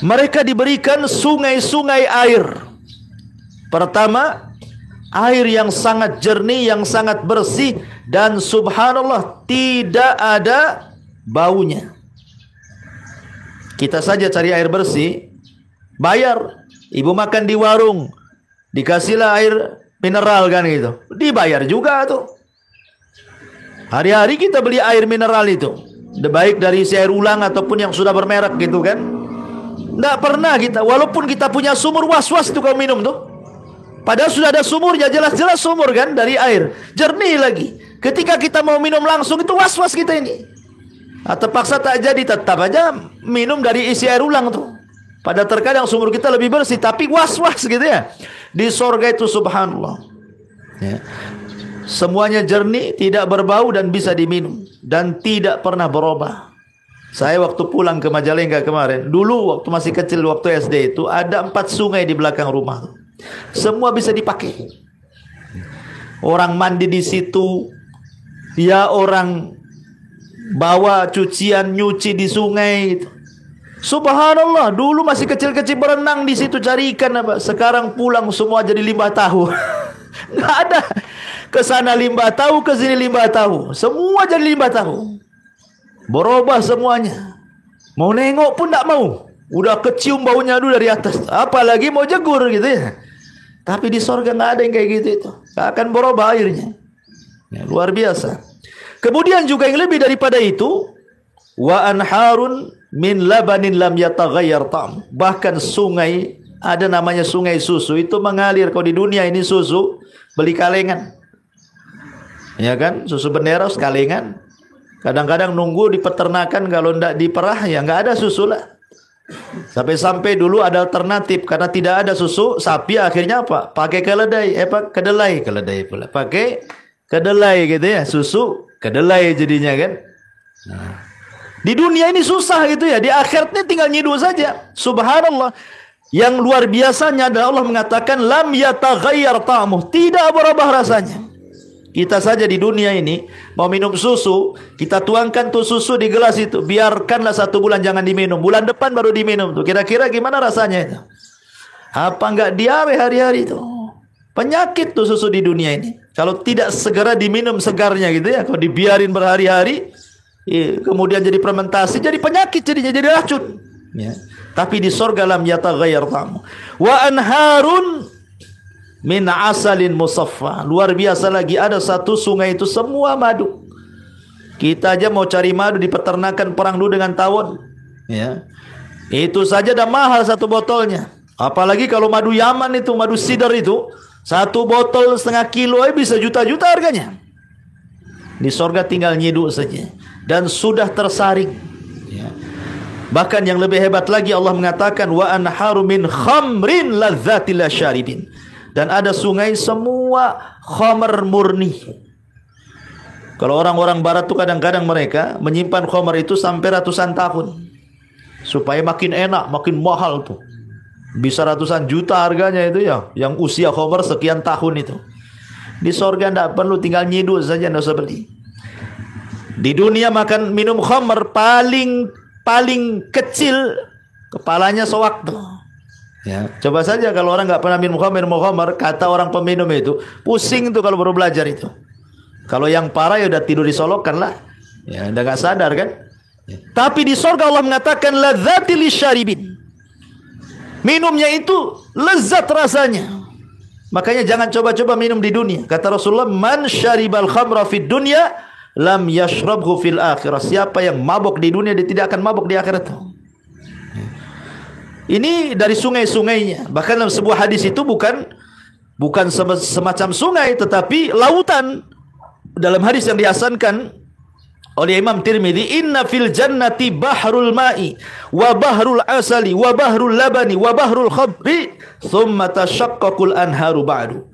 mereka diberikan sungai-sungai air. Pertama, air yang sangat jernih, yang sangat bersih, dan subhanallah tidak ada baunya. Kita saja cari air bersih, bayar. Ibu makan di warung, dikasihlah air mineral kan gitu, dibayar juga tuh. Hari-hari kita beli air mineral itu, baik dari isi air ulang ataupun yang sudah bermerek gitu kan. Nggak pernah kita, walaupun kita punya sumur, was-was tuh kalau minum tuh. Padahal sudah ada sumurnya, jelas-jelas sumur kan, dari air, jernih lagi. Ketika kita mau minum langsung itu was-was kita ini. Atau paksa tak jadi, tetap aja minum dari isi air ulang tuh. Pada terkadang sumur kita lebih bersih, tapi was-was gitu ya. Di surga itu subhanallah, ya, semuanya jernih, tidak berbau dan bisa diminum, dan tidak pernah berubah. Saya waktu pulang ke Majalengka kemarin, dulu waktu masih kecil, waktu SD itu ada 4 sungai di belakang rumah. Semua bisa dipakai. Orang mandi di situ, ya orang bawa cucian nyuci di sungai itu. Subhanallah, dulu masih kecil-kecil berenang di situ cari ikan apa. Sekarang pulang semua jadi limbah tahu. Nggak ada. Ke sana limbah tahu, ke sini limbah tahu. Semua jadi limbah tahu. Berubah semuanya. Mau nengok pun tak mau. Udah kecium baunya dulu dari atas. Apalagi mau jegur gitu ya. Tapi di surga nggak ada yang kayak gitu itu. Nggak akan berubah airnya. Ya, luar biasa. Kemudian juga yang lebih daripada itu, wa anharun min labanin lam yataghayyar ta'am. Bahkan sungai, ada namanya sungai susu, itu mengalir. Kalau di dunia ini susu beli kalengan, ya kan, susu bendera kalengan. Kadang-kadang nunggu di peternakan, kalau tidak diperah ya nggak ada susu lah. Sampai-sampai dulu ada alternatif, karena tidak ada susu sapi, akhirnya apa? Pakai keledai, kedelai pula. Pakai kedelai gitu ya, susu kedelai jadinya kan. Nah, di dunia ini susah gitu ya, di akhiratnya tinggal nyidu saja. Subhanallah. Yang luar biasanya adalah Allah mengatakan lam yataghayyar ta'muh, tidak berubah rasanya. Kita saja di dunia ini mau minum susu, kita tuangkan tuh susu di gelas itu, biarkanlah 1 bulan jangan diminum, bulan depan baru diminum tuh. Kira-kira gimana rasanya itu? Apa enggak diare hari-hari itu? Penyakit tuh susu di dunia ini. Kalau tidak segera diminum segarnya gitu ya, kalau dibiarin berhari-hari, kemudian jadi fermentasi, jadi penyakit jadinya, jadi racun. Ya. Tapi di surga lam yataghayyar ta'mu. Wa anharun min asalin musaffa. Luar biasa lagi, ada 1 sungai itu semua madu. Kita aja mau cari madu di peternakan perang dulu dengan tawon. Ya. Itu saja dah mahal 1 botolnya. Apalagi kalau madu Yaman itu, madu sidar itu, 1 botol setengah kilo bisa juta-juta harganya. Di surga tinggal nyidu saja dan sudah tersaring. Ya. Bahkan yang lebih hebat lagi, Allah mengatakan wa anharu min khamrin ladzatil syaribin. Dan ada sungai semua khamr murni. Kalau orang-orang barat tuh kadang-kadang mereka menyimpan khamr itu sampai ratusan tahun, supaya makin enak, makin mahal tuh. Bisa ratusan juta harganya itu ya, yang usia khamr sekian tahun itu. Di surga tidak perlu, tinggal nyidu saja, tidak usah beli. Di dunia makan minum khamr paling kecil kepalanya sewaktu. Ya, coba saja kalau orang nggak pernah minum khamr, kata orang peminum itu pusing tuh kalau baru belajar itu. Kalau yang parah ya udah tidur disolokan lah. Ya, udah nggak sadar kan? Ya. Tapi di surga Allah mengatakan ladzati lisyaribin. Minumnya itu lezat rasanya. Makanya jangan coba-coba minum di dunia. Kata Rasulullah, man syaribal khamra fid dunya lam yashrabhu fil akhirah. Siapa yang mabok di dunia dia tidak akan mabok di akhirat. Ini dari sungai-sungainya. Bahkan dalam sebuah hadis itu bukan semacam sungai tetapi lautan. Dalam hadis yang dihasankan oleh Imam Tirmidzi, inna fil jannati bahrul ma'i wa bahrul asali wa bahrul labani wa bahrul khamri thumma tashaqqaqul anharu ba'du.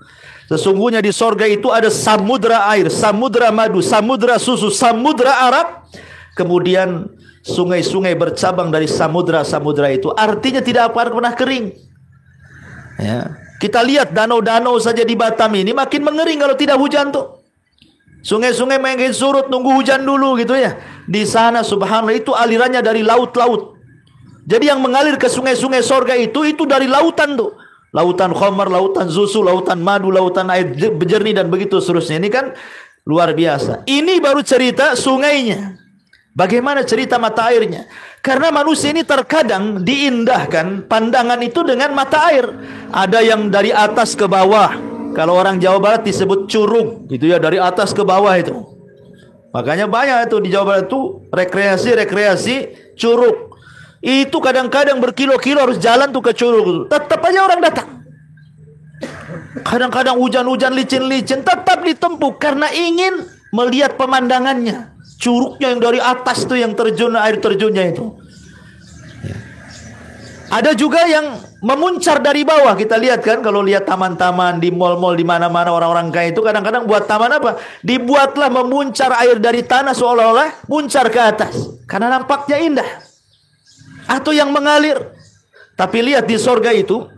Sesungguhnya di sorga itu ada samudra air, samudra madu, samudra susu, samudra arak. Kemudian sungai-sungai bercabang dari samudra-samudra itu. Artinya tidak akan pernah kering. Ya. Kita lihat danau-danau saja di Batam ini makin mengering kalau tidak hujan tuh. Sungai-sungai makin surut, nunggu hujan dulu gitu ya. Di sana subhanallah itu alirannya dari laut-laut. Jadi yang mengalir ke sungai-sungai sorga itu dari lautan tuh. Lautan khamar, lautan susu, lautan madu, lautan air jernih dan begitu seterusnya. Ini kan luar biasa. Ini baru cerita sungainya. Bagaimana cerita mata airnya? Karena manusia ini terkadang diindahkan pandangan itu dengan mata air. Ada yang dari atas ke bawah. Kalau orang Jawa Barat disebut curug, gitu ya, dari atas ke bawah itu. Makanya banyak itu di Jawa Barat itu rekreasi curug. Itu kadang-kadang berkilo-kilo harus jalan tuh ke curug. Tetap aja orang datang. Kadang-kadang hujan-hujan licin-licin tetap ditempuh karena ingin melihat pemandangannya. Curugnya yang dari atas tuh yang terjun, air terjunnya itu. Ada juga yang memuncar dari bawah. Kita lihat kan kalau lihat taman-taman di mal-mal di mana-mana orang-orang kaya itu kadang-kadang buat taman apa? Dibuatlah memuncar air dari tanah seolah-olah muncar ke atas karena nampaknya indah. Atau yang mengalir. Tapi lihat di sorga itu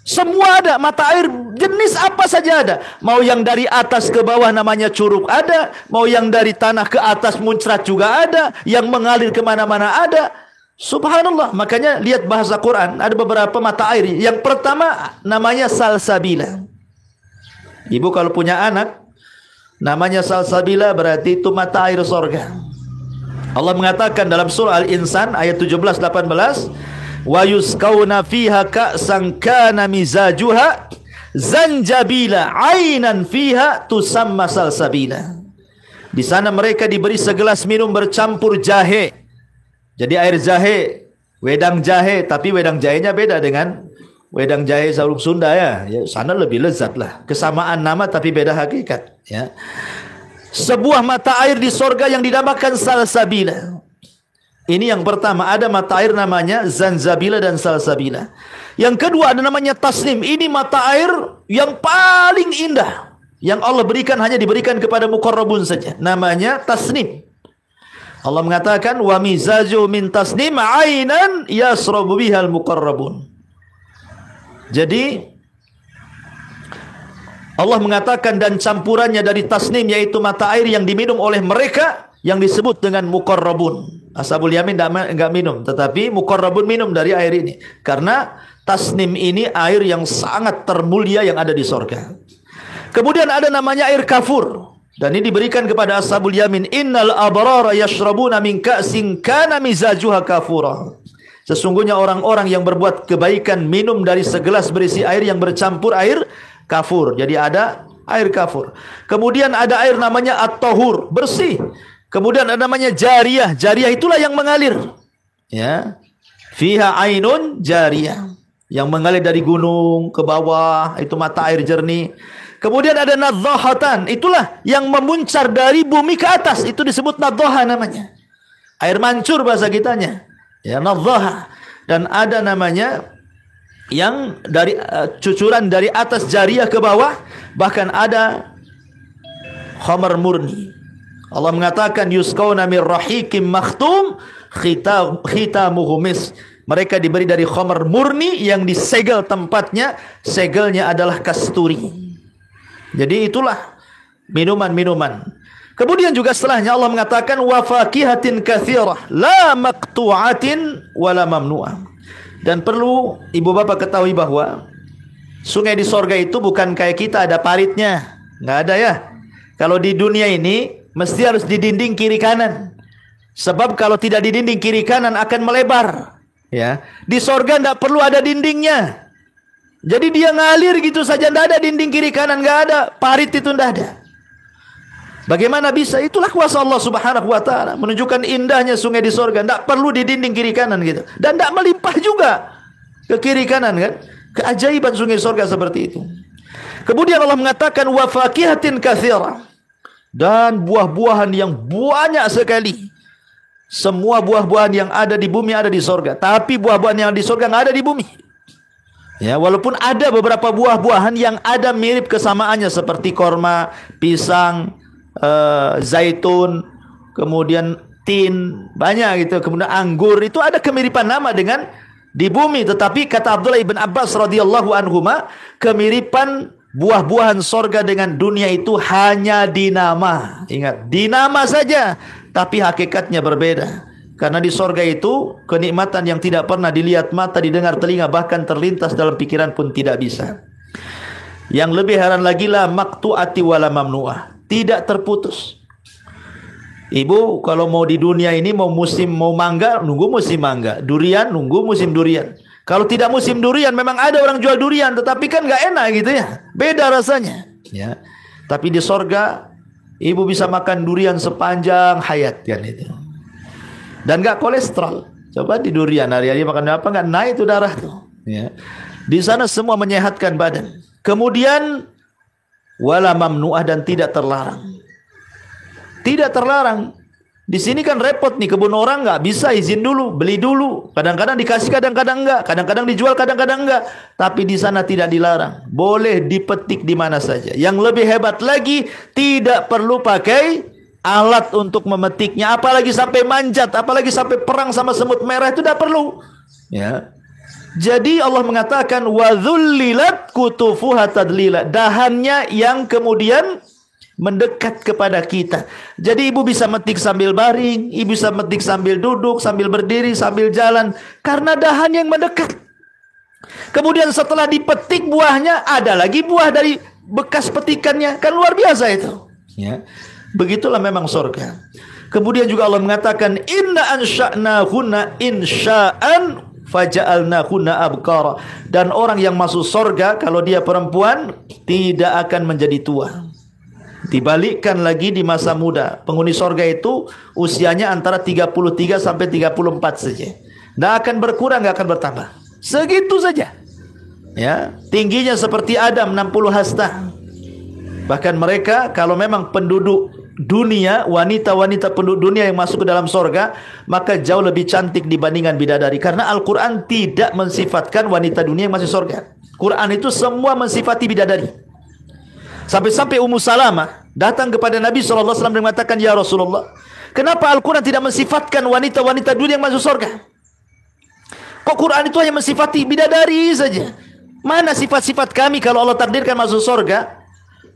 semua ada, mata air jenis apa saja ada. Mau yang dari atas ke bawah namanya curug ada, mau yang dari tanah ke atas muncrat juga ada, yang mengalir kemana-mana ada. Subhanallah. Makanya lihat bahasa Quran ada beberapa mata air. Yang pertama namanya salsabila. Ibu kalau punya anak namanya salsabila berarti itu mata air sorga. Allah mengatakan dalam surah Al-Insan ayat 17-18, wa yusqauna fiha ka'san kana mizajuha zanjabila ainan fiha tusamma salsabila. Di sana mereka diberi segelas minum bercampur jahe. Jadi air jahe, wedang jahe, tapi wedang jahenya beda dengan wedang jahe Saulung Sunda ya. Ya, sana lebih lezat lah. Kesamaan nama tapi beda hakikat ya. Sebuah mata air di sorga yang dinamakan salsabila. Ini yang pertama, ada mata air namanya zanzabila dan salsabila. Yang kedua ada namanya tasnim. Ini mata air yang paling indah yang Allah berikan, hanya diberikan kepada muqarrabun saja. Namanya tasnim. Allah mengatakan wa mizaju min tasnim ainan yasrabu bihal muqarrabun. Jadi Allah mengatakan dan campurannya dari tasnim yaitu mata air yang diminum oleh mereka yang disebut dengan muqarrabun. Ashabul yamin enggak minum, tetapi muqarrabun minum dari air ini. Karena tasnim ini air yang sangat termulia yang ada di sorga. Kemudian ada namanya air kafur. Dan ini diberikan kepada ashabul yamin. Innal abrara yashrabuna min ka'sin kana mizajuha kafura. Sesungguhnya orang-orang yang berbuat kebaikan minum dari segelas berisi air yang bercampur air kafur. Jadi ada air kafur. Kemudian ada air namanya at-tahur, bersih. Kemudian ada namanya jariyah. Jariyah itulah yang mengalir. Ya. Fiha ainun jariyah. Yang mengalir dari gunung ke bawah, itu mata air jernih. Kemudian ada nadhahatan, itulah yang memuncar dari bumi ke atas, itu disebut nadhaha namanya. Air mancur bahasa kitanya. Ya, nadhaha. Dan ada namanya yang dari cucuran dari atas jariyah ke bawah, bahkan ada khamar murni. Allah mengatakan yusqauna mir rahiqim makhtum khitamuhu misk. Mereka diberi dari khamar murni yang disegel tempatnya, segelnya adalah kasturi. Jadi itulah minuman-minuman. Kemudian juga setelahnya Allah mengatakan wa fakihatin katsirah la maqtu'atin wala mamnu'ah. Dan perlu ibu bapak ketahui bahwa sungai di sorga itu bukan kayak kita ada paritnya, nggak ada ya. Kalau di dunia ini mesti harus di dinding kiri kanan. Sebab kalau tidak di dinding kiri kanan akan melebar. Ya, di sorga tidak perlu ada dindingnya. Jadi dia ngalir gitu saja, tidak ada dinding kiri kanan, nggak ada parit, itu tidak ada. Bagaimana bisa? Itulah kuasa Allah Subhanahu wa taala, menunjukkan indahnya sungai di sorga. Tidak perlu di dinding kiri kanan gitu, dan tidak melimpah juga ke kiri kanan kan. Keajaiban sungai sorga seperti itu. Kemudian Allah mengatakan wa fakihatin katsirah, dan buah-buahan yang banyak sekali. Semua buah-buahan yang ada di bumi ada di sorga, tapi buah-buahan yang di sorga nggak ada di bumi. Ya, walaupun ada beberapa buah-buahan yang ada mirip kesamaannya seperti korma, pisang, zaitun, kemudian tin, banyak gitu. Kemudian anggur itu ada kemiripan nama dengan di bumi, tetapi kata Abdullah ibn Abbas radhiyallahu anhuma, kemiripan buah-buahan sorga dengan dunia itu hanya di nama. Ingat, di nama saja, tapi hakikatnya berbeda. Karena di sorga itu kenikmatan yang tidak pernah dilihat mata, didengar telinga, bahkan terlintas dalam pikiran pun tidak bisa. Yang lebih heran lagi lah maqtu'ati wala mamnu'ah, tidak terputus. Ibu kalau mau di dunia ini mau musim mau mangga, nunggu musim mangga. Durian, nunggu musim durian. Kalau tidak musim durian, memang ada orang jual durian, tetapi kan nggak enak gitu ya. Beda rasanya. Ya. Tapi di sorga, ibu bisa makan durian sepanjang hayat kan itu. Dan nggak kolesterol. Coba di durian hari-hari makan apa nggak naik itu darah tuh. Ya. Di sana semua menyehatkan badan. Kemudian wala mamnu'ah, dan tidak terlarang. Tidak terlarang. Di sini kan repot nih, kebun orang nggak bisa izin dulu, beli dulu. Kadang-kadang dikasih, kadang-kadang enggak. Kadang-kadang dijual, kadang-kadang enggak. Tapi di sana tidak dilarang. Boleh dipetik di mana saja. Yang lebih hebat lagi, tidak perlu pakai alat untuk memetiknya. Apalagi sampai manjat, apalagi sampai perang sama semut merah, itu tidak perlu. Ya. Jadi Allah mengatakan wa dzullilat kutufuha tadlila, dahannya yang kemudian mendekat kepada kita. Jadi ibu bisa metik sambil baring, ibu bisa metik sambil duduk, sambil berdiri, sambil jalan, karena dahan yang mendekat. Kemudian setelah dipetik buahnya, ada lagi buah dari bekas petikannya, kan luar biasa itu. Ya. Begitulah memang surga. Kemudian juga Allah mengatakan inna ansha'nahunna insha'an faja'alnahunna abkara, dan orang yang masuk surga kalau dia perempuan tidak akan menjadi tua. Dibalikkan lagi di masa muda. Penghuni sorga itu usianya antara 33 sampai 34 saja. Tidak akan berkurang, tidak akan bertambah. Segitu saja. Ya, tingginya seperti Adam 60 hasta. Bahkan mereka kalau memang penduduk dunia, wanita-wanita penduduk dunia yang masuk ke dalam sorga, maka jauh lebih cantik dibandingkan bidadari. Karena Al-Quran tidak mensifatkan wanita dunia yang masuk sorga. Quran itu semua mensifati bidadari. Sampai-sampai Ummu Salamah datang kepada Nabi SAW dan mengatakan, ya Rasulullah, kenapa Al-Quran tidak mensifatkan wanita-wanita dunia yang masuk surga? Kok Quran itu hanya mensifati bidadari saja? Mana sifat-sifat kami kalau Allah takdirkan masuk surga?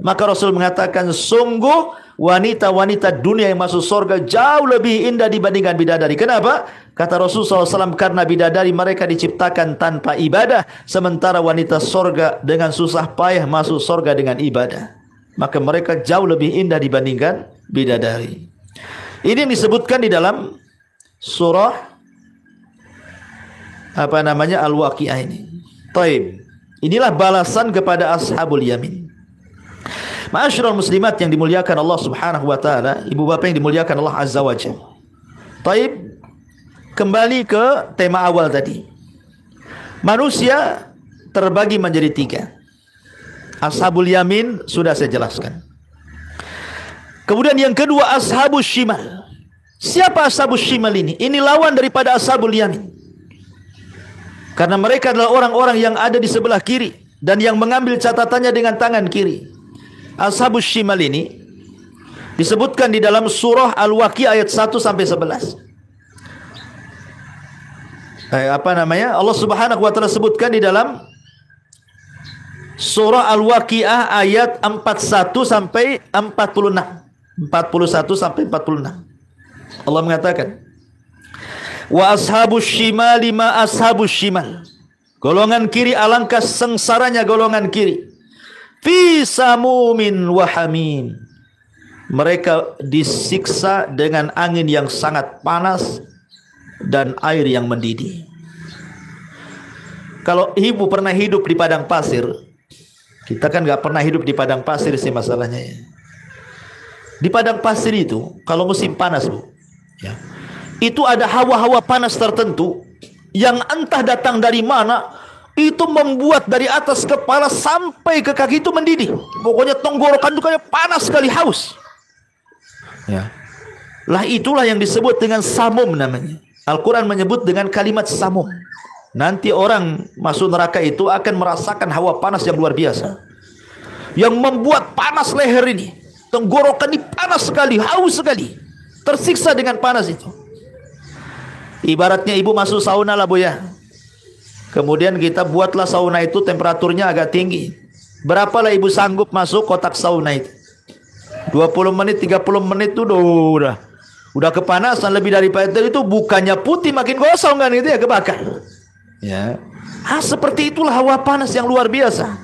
Maka Rasul mengatakan, sungguh wanita-wanita dunia yang masuk surga jauh lebih indah dibandingkan bidadari. Kenapa? Kata Rasul SAW, karena bidadari mereka diciptakan tanpa ibadah, sementara wanita surga dengan susah payah masuk surga dengan ibadah. Maka mereka jauh lebih indah dibandingkan bidadari. Ini yang disebutkan di dalam surah Al-Waqi'ah ini. Taib. Inilah balasan kepada ashabul yamin. Ma'asyiral muslimat yang dimuliakan Allah Subhanahu wa taala, ibu bapak yang dimuliakan Allah Azza wa Jalla. Taib. Kembali ke tema awal tadi. Manusia terbagi menjadi 3. Ashabul yamin sudah saya jelaskan. Kemudian yang kedua ashabus shimal. Siapa ashabus shimal ini? Ini lawan daripada ashabul yamin. Karena mereka adalah orang-orang yang ada di sebelah kiri dan yang mengambil catatannya dengan tangan kiri. Ashabus shimal ini disebutkan di dalam surah Al-Waqi'ah ayat 1 sampai 11. Allah Subhanahu wa taala sebutkan di dalam surah Al-Waqi'ah ayat 41 sampai 46. 41 sampai 46. Allah mengatakan, wa ashabus shimali ma ashabus shimal. Golongan kiri alangkah sengsaranya golongan kiri. Fi samumin wa hamim. Mereka disiksa dengan angin yang sangat panas dan air yang mendidih. Kalau ibu pernah hidup di padang pasir, kita kan nggak pernah hidup di padang pasir sih masalahnya ya. Di padang pasir itu kalau musim panas bu, ya, itu ada hawa-hawa panas tertentu yang entah datang dari mana, itu membuat dari atas kepala sampai ke kaki itu mendidih. Pokoknya tenggorokan itu kayak panas sekali, haus. Ya. Lah itulah yang disebut dengan samum namanya. Al-Quran menyebut dengan kalimat samum. Nanti orang masuk neraka itu akan merasakan hawa panas yang luar biasa, yang membuat panas leher ini, tenggorokan ini panas sekali, haus sekali, tersiksa dengan panas itu. Ibaratnya ibu masuk sauna lah bu ya. Kemudian kita buatlah sauna itu temperaturnya agak tinggi. Berapalah ibu sanggup masuk kotak sauna itu? 20 menit, 30 menit itu udah kepanasan lebih daripada itu, bukannya putih makin gosong kan itu ya, kebakar. Ya. Seperti itulah hawa panas yang luar biasa.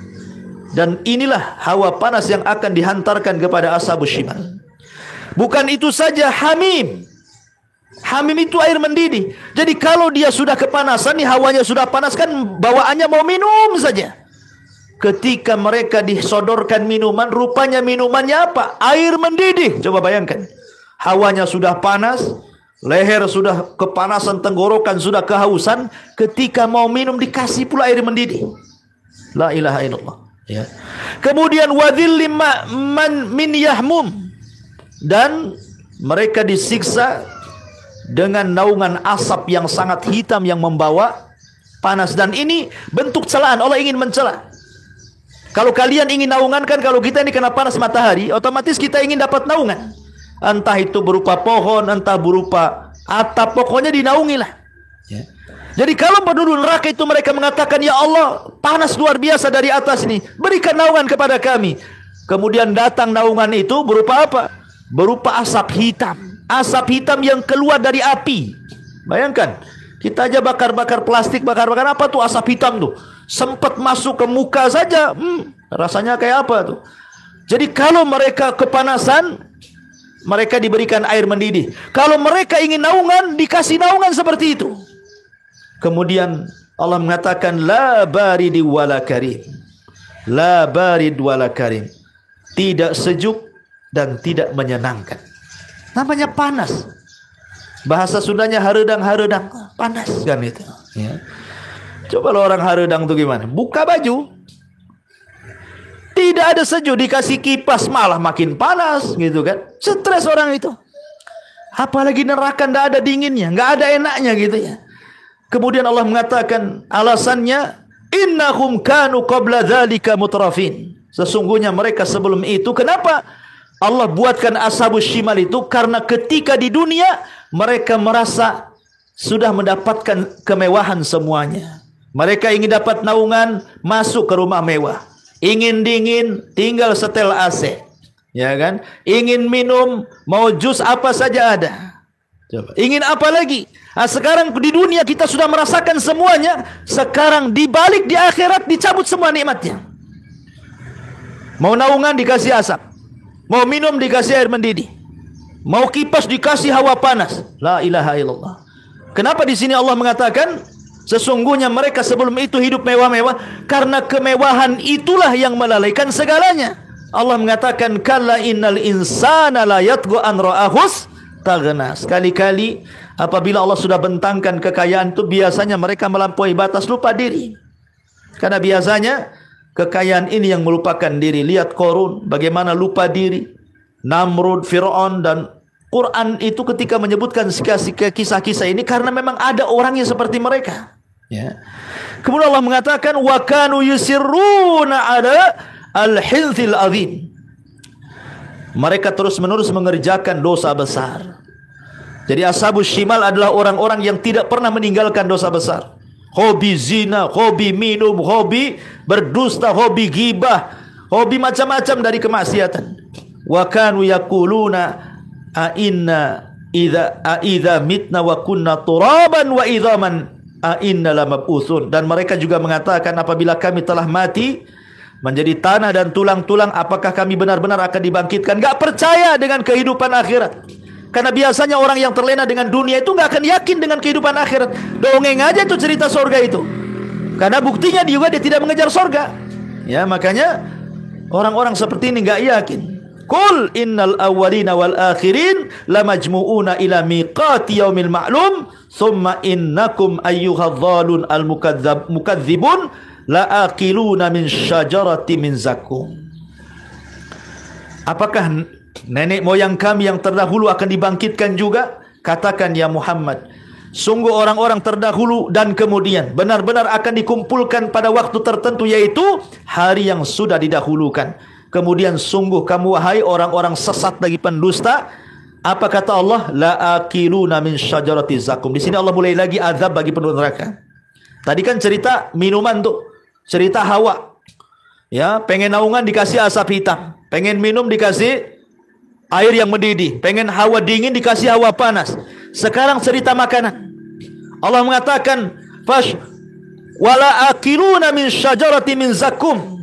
Dan inilah hawa panas yang akan dihantarkan kepada ashabus shimal. Bukan itu saja, hamim. Hamim itu air mendidih. Jadi kalau dia sudah kepanasan, nih hawanya sudah panas kan, bawaannya mau minum saja. Ketika mereka disodorkan minuman, rupanya minumannya apa? Air mendidih. Coba bayangkan. Hawanya sudah panas, leher sudah kepanasan, tenggorokan sudah kehausan. Ketika mau minum dikasih pula air mendidih. La ilaha illallah. Ya. Kemudian wadhillim min yahmum. Dan mereka disiksa dengan naungan asap yang sangat hitam yang membawa panas. Dan ini bentuk celaan. Allah ingin mencela. Kalau kalian ingin naungan kan, kalau kita ini kena panas matahari, otomatis kita ingin dapat naungan. Entah itu berupa pohon, entah berupa atap, pokoknya dinaungilah. Ya. Jadi kalau penduduk neraka itu mereka mengatakan, ya Allah, panas luar biasa dari atas ini, berikan naungan kepada kami. Kemudian datang naungan itu berupa apa? Berupa asap hitam. Asap hitam yang keluar dari api. Bayangkan, kita aja bakar-bakar plastik, bakar-bakar apa tuh asap hitam tuh. Sempat masuk ke muka saja, rasanya kayak apa tuh. Jadi kalau mereka kepanasan, mereka diberikan air mendidih. Kalau mereka ingin naungan, dikasih naungan seperti itu. Kemudian Allah mengatakan, la baridi wala karim. La barid wala karim. Tidak sejuk dan tidak menyenangkan. Namanya panas. Bahasa Sundanya haredang-haredang, panas kan itu. Ya. Coba lo orang haredang itu gimana? Buka baju, tidak ada sejuk, dikasih kipas malah makin panas gitu kan. Stres orang itu. Apalagi neraka tidak ada dinginnya, nggak ada enaknya gitu ya. Kemudian Allah mengatakan alasannya, innahum kanu qabla dzalika mutrafin. Sesungguhnya mereka sebelum itu, kenapa Allah buatkan ashabus shimal itu? Karena ketika di dunia mereka merasa sudah mendapatkan kemewahan semuanya. Mereka ingin dapat naungan, masuk ke rumah mewah. Ingin dingin, tinggal setel AC. Ya kan? Ingin minum, mau jus apa saja ada. Coba. Ingin apa lagi? Sekarang di dunia kita sudah merasakan semuanya. Sekarang dibalik di akhirat dicabut semua nikmatnya. Mau naungan dikasih asap. Mau minum dikasih air mendidih. Mau kipas dikasih hawa panas. La ilaha illallah. Kenapa di sini Allah mengatakan sesungguhnya mereka sebelum itu hidup mewah-mewah? Karena kemewahan itulah yang melalaikan segalanya. Allah mengatakan, kalla innal insana la yatgha an ra'ahus taghna. Sekali-kali apabila Allah sudah bentangkan kekayaan itu, biasanya mereka melampaui batas, lupa diri. Karena biasanya kekayaan ini yang melupakan diri. Lihat Qarun, bagaimana lupa diri. Namrud, Fir'aun, dan Quran itu ketika menyebutkan kisah-kisah ini karena memang ada orangnya seperti mereka. Ya. Kemudian Allah mengatakan, wa kanu yusirruna ala al-hinthil azim. Mereka terus-menerus mengerjakan dosa besar. Jadi ashabus shimal adalah orang-orang yang tidak pernah meninggalkan dosa besar. Hobi zina, hobi minum, hobi berdusta, hobi ghibah, hobi macam-macam dari kemaksiatan. wa kanu yaquluna a inna idza mitna wa kunna turaban wa idhaman a inna lamab'utsun. Dan mereka juga mengatakan, apabila kami telah mati menjadi tanah dan tulang-tulang, apakah kami benar-benar akan dibangkitkan? Enggak percaya dengan kehidupan akhirat. Karena biasanya orang yang terlena dengan dunia itu enggak akan yakin dengan kehidupan akhirat. Dongeng aja itu cerita surga itu. Karena buktinya juga dia tidak mengejar surga. Ya, makanya orang-orang seperti ini enggak yakin. Qul innal awwalina wal akhirin lamajmu'una ila miqati yaumil ma'lum thumma innakum ayyuhadh dhalun al mukadzibun la'aqiluna min syajarati min zakum. Apakah nenek moyang kami yang terdahulu akan dibangkitkan juga? Katakan ya Muhammad, sungguh orang-orang terdahulu dan kemudian benar-benar akan dikumpulkan pada waktu tertentu, yaitu hari yang sudah didahulukan. Kemudian sungguh kamu wahai orang-orang sesat lagi pendusta. Apa kata Allah? La'aqiluna min syajarati zakum. Di sini Allah mulai lagi azab bagi penduduk neraka. Tadi kan cerita minuman tuh, cerita Hawa. Ya, pengen naungan dikasih asap hitam, pengen minum dikasih air yang mendidih, pengen hawa dingin dikasih hawa panas. Sekarang cerita makanan. Allah mengatakan, "Fash wala akiluna min syajarati min zakum."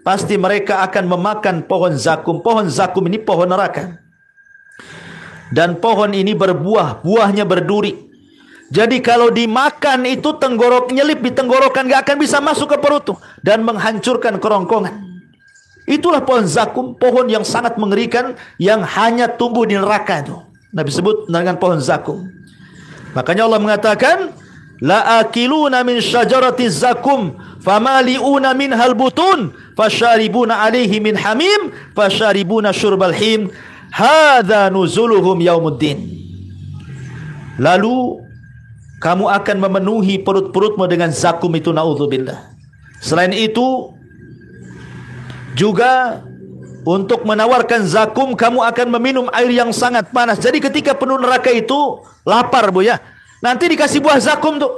Pasti mereka akan memakan pohon zakum. Pohon zakum ini pohon neraka. Dan pohon ini berbuah, buahnya berduri. Jadi kalau dimakan itu tenggorok nyelip di tenggorokan, gak akan bisa masuk ke perut dan menghancurkan kerongkongan. Itulah pohon zakum, pohon yang sangat mengerikan yang hanya tumbuh di neraka itu. Nabi sebut dengan pohon zakum. Makanya Allah mengatakan, la akiluna min syajarati zakum famali'una minhal butun fasyaribuna alaihi min hamim fasyaribuna syurbal him hadza nuzuluhum yaumuddin. Lalu kamu akan memenuhi perut-perutmu dengan zakum itu, naudzubillah. Selain itu juga untuk menawarkan zakum, kamu akan meminum air yang sangat panas. Jadi ketika penduduk neraka itu lapar, Bu ya, nanti dikasih buah zakum tuh.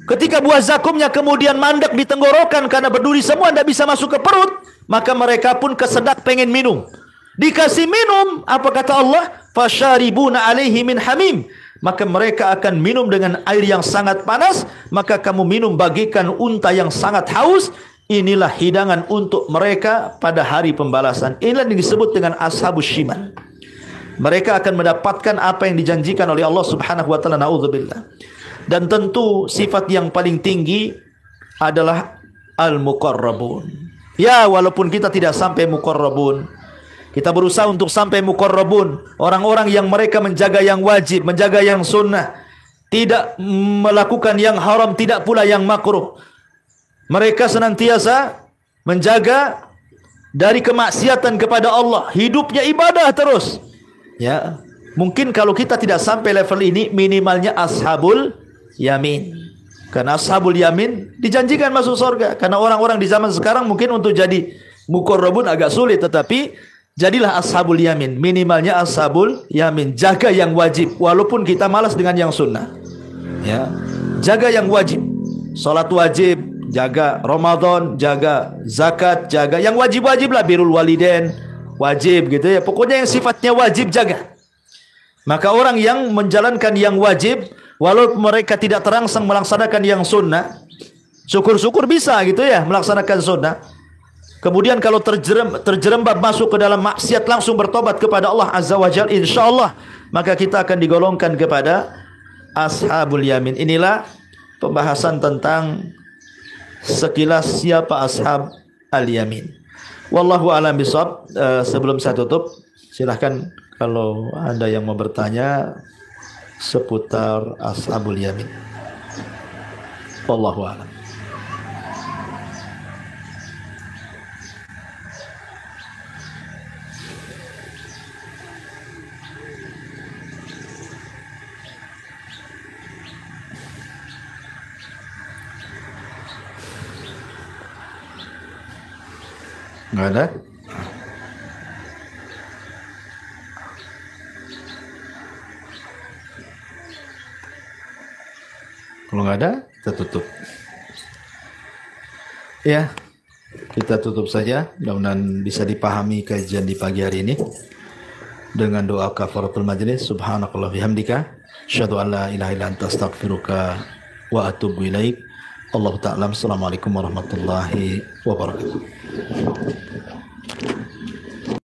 Ketika buah zakumnya kemudian mandek di tenggorokan karena berduri semua, tidak bisa masuk ke perut, maka mereka pun kesedak pengen minum. Dikasih minum, apa kata Allah? Fasyaribuna alaihi min hamim. Maka mereka akan minum dengan air yang sangat panas. Maka kamu minum bagikan unta yang sangat haus. Inilah hidangan untuk mereka pada hari pembalasan. Inilah yang disebut dengan ashabus shimal. Mereka akan mendapatkan apa yang dijanjikan oleh Allah Subhanahu wa taala, naudzubillah. Dan tentu sifat yang paling tinggi adalah al-muqarrabun. Ya, walaupun kita tidak sampai muqarrabun, kita berusaha untuk sampai muqarrabun. Orang-orang yang mereka menjaga yang wajib, menjaga yang sunnah, tidak melakukan yang haram, tidak pula yang makruh. Mereka senantiasa menjaga dari kemaksiatan kepada Allah. Hidupnya ibadah terus. Ya, mungkin kalau kita tidak sampai level ini, minimalnya ashabul yamin. Karena ashabul yamin dijanjikan masuk surga. Karena orang-orang di zaman sekarang mungkin untuk jadi muqarrabun agak sulit, tetapi jadilah ashabul yamin. Minimalnya ashabul yamin. Jaga yang wajib, walaupun kita malas dengan yang sunnah. Ya, jaga yang wajib. Salat wajib, jaga Ramadan, jaga zakat, jaga yang wajib-wajib lah, birrul walidain wajib gitu ya. Pokoknya yang sifatnya wajib jaga. Maka orang yang menjalankan yang wajib, walaupun mereka tidak terangsang melaksanakan yang sunnah, syukur-syukur bisa gitu ya melaksanakan sunnah. Kemudian kalau terjerembab masuk ke dalam maksiat, langsung bertobat kepada Allah Azza wa Jalla, insyaallah maka kita akan digolongkan kepada ashabul yamin. Inilah pembahasan tentang sekilas siapa ashab al-yamin. Wallahu a'lam bishawab. Sebelum saya tutup, silahkan kalau ada yang mau bertanya seputar ashabul yamin. Wallahu a'lam. Enggak ada? Kalau enggak ada, kita tutup. Ya. Kita tutup saja. Mudah-mudahan bisa dipahami kajian di pagi hari ini dengan doa kafaratul majlis. Subhanakallah bihamdika asyhadu an la ilaha illa anta astaghfiruka wa atubu ilaik. Allahu ta'ala. Assalamualaikum warahmatullahi wabarakatuh.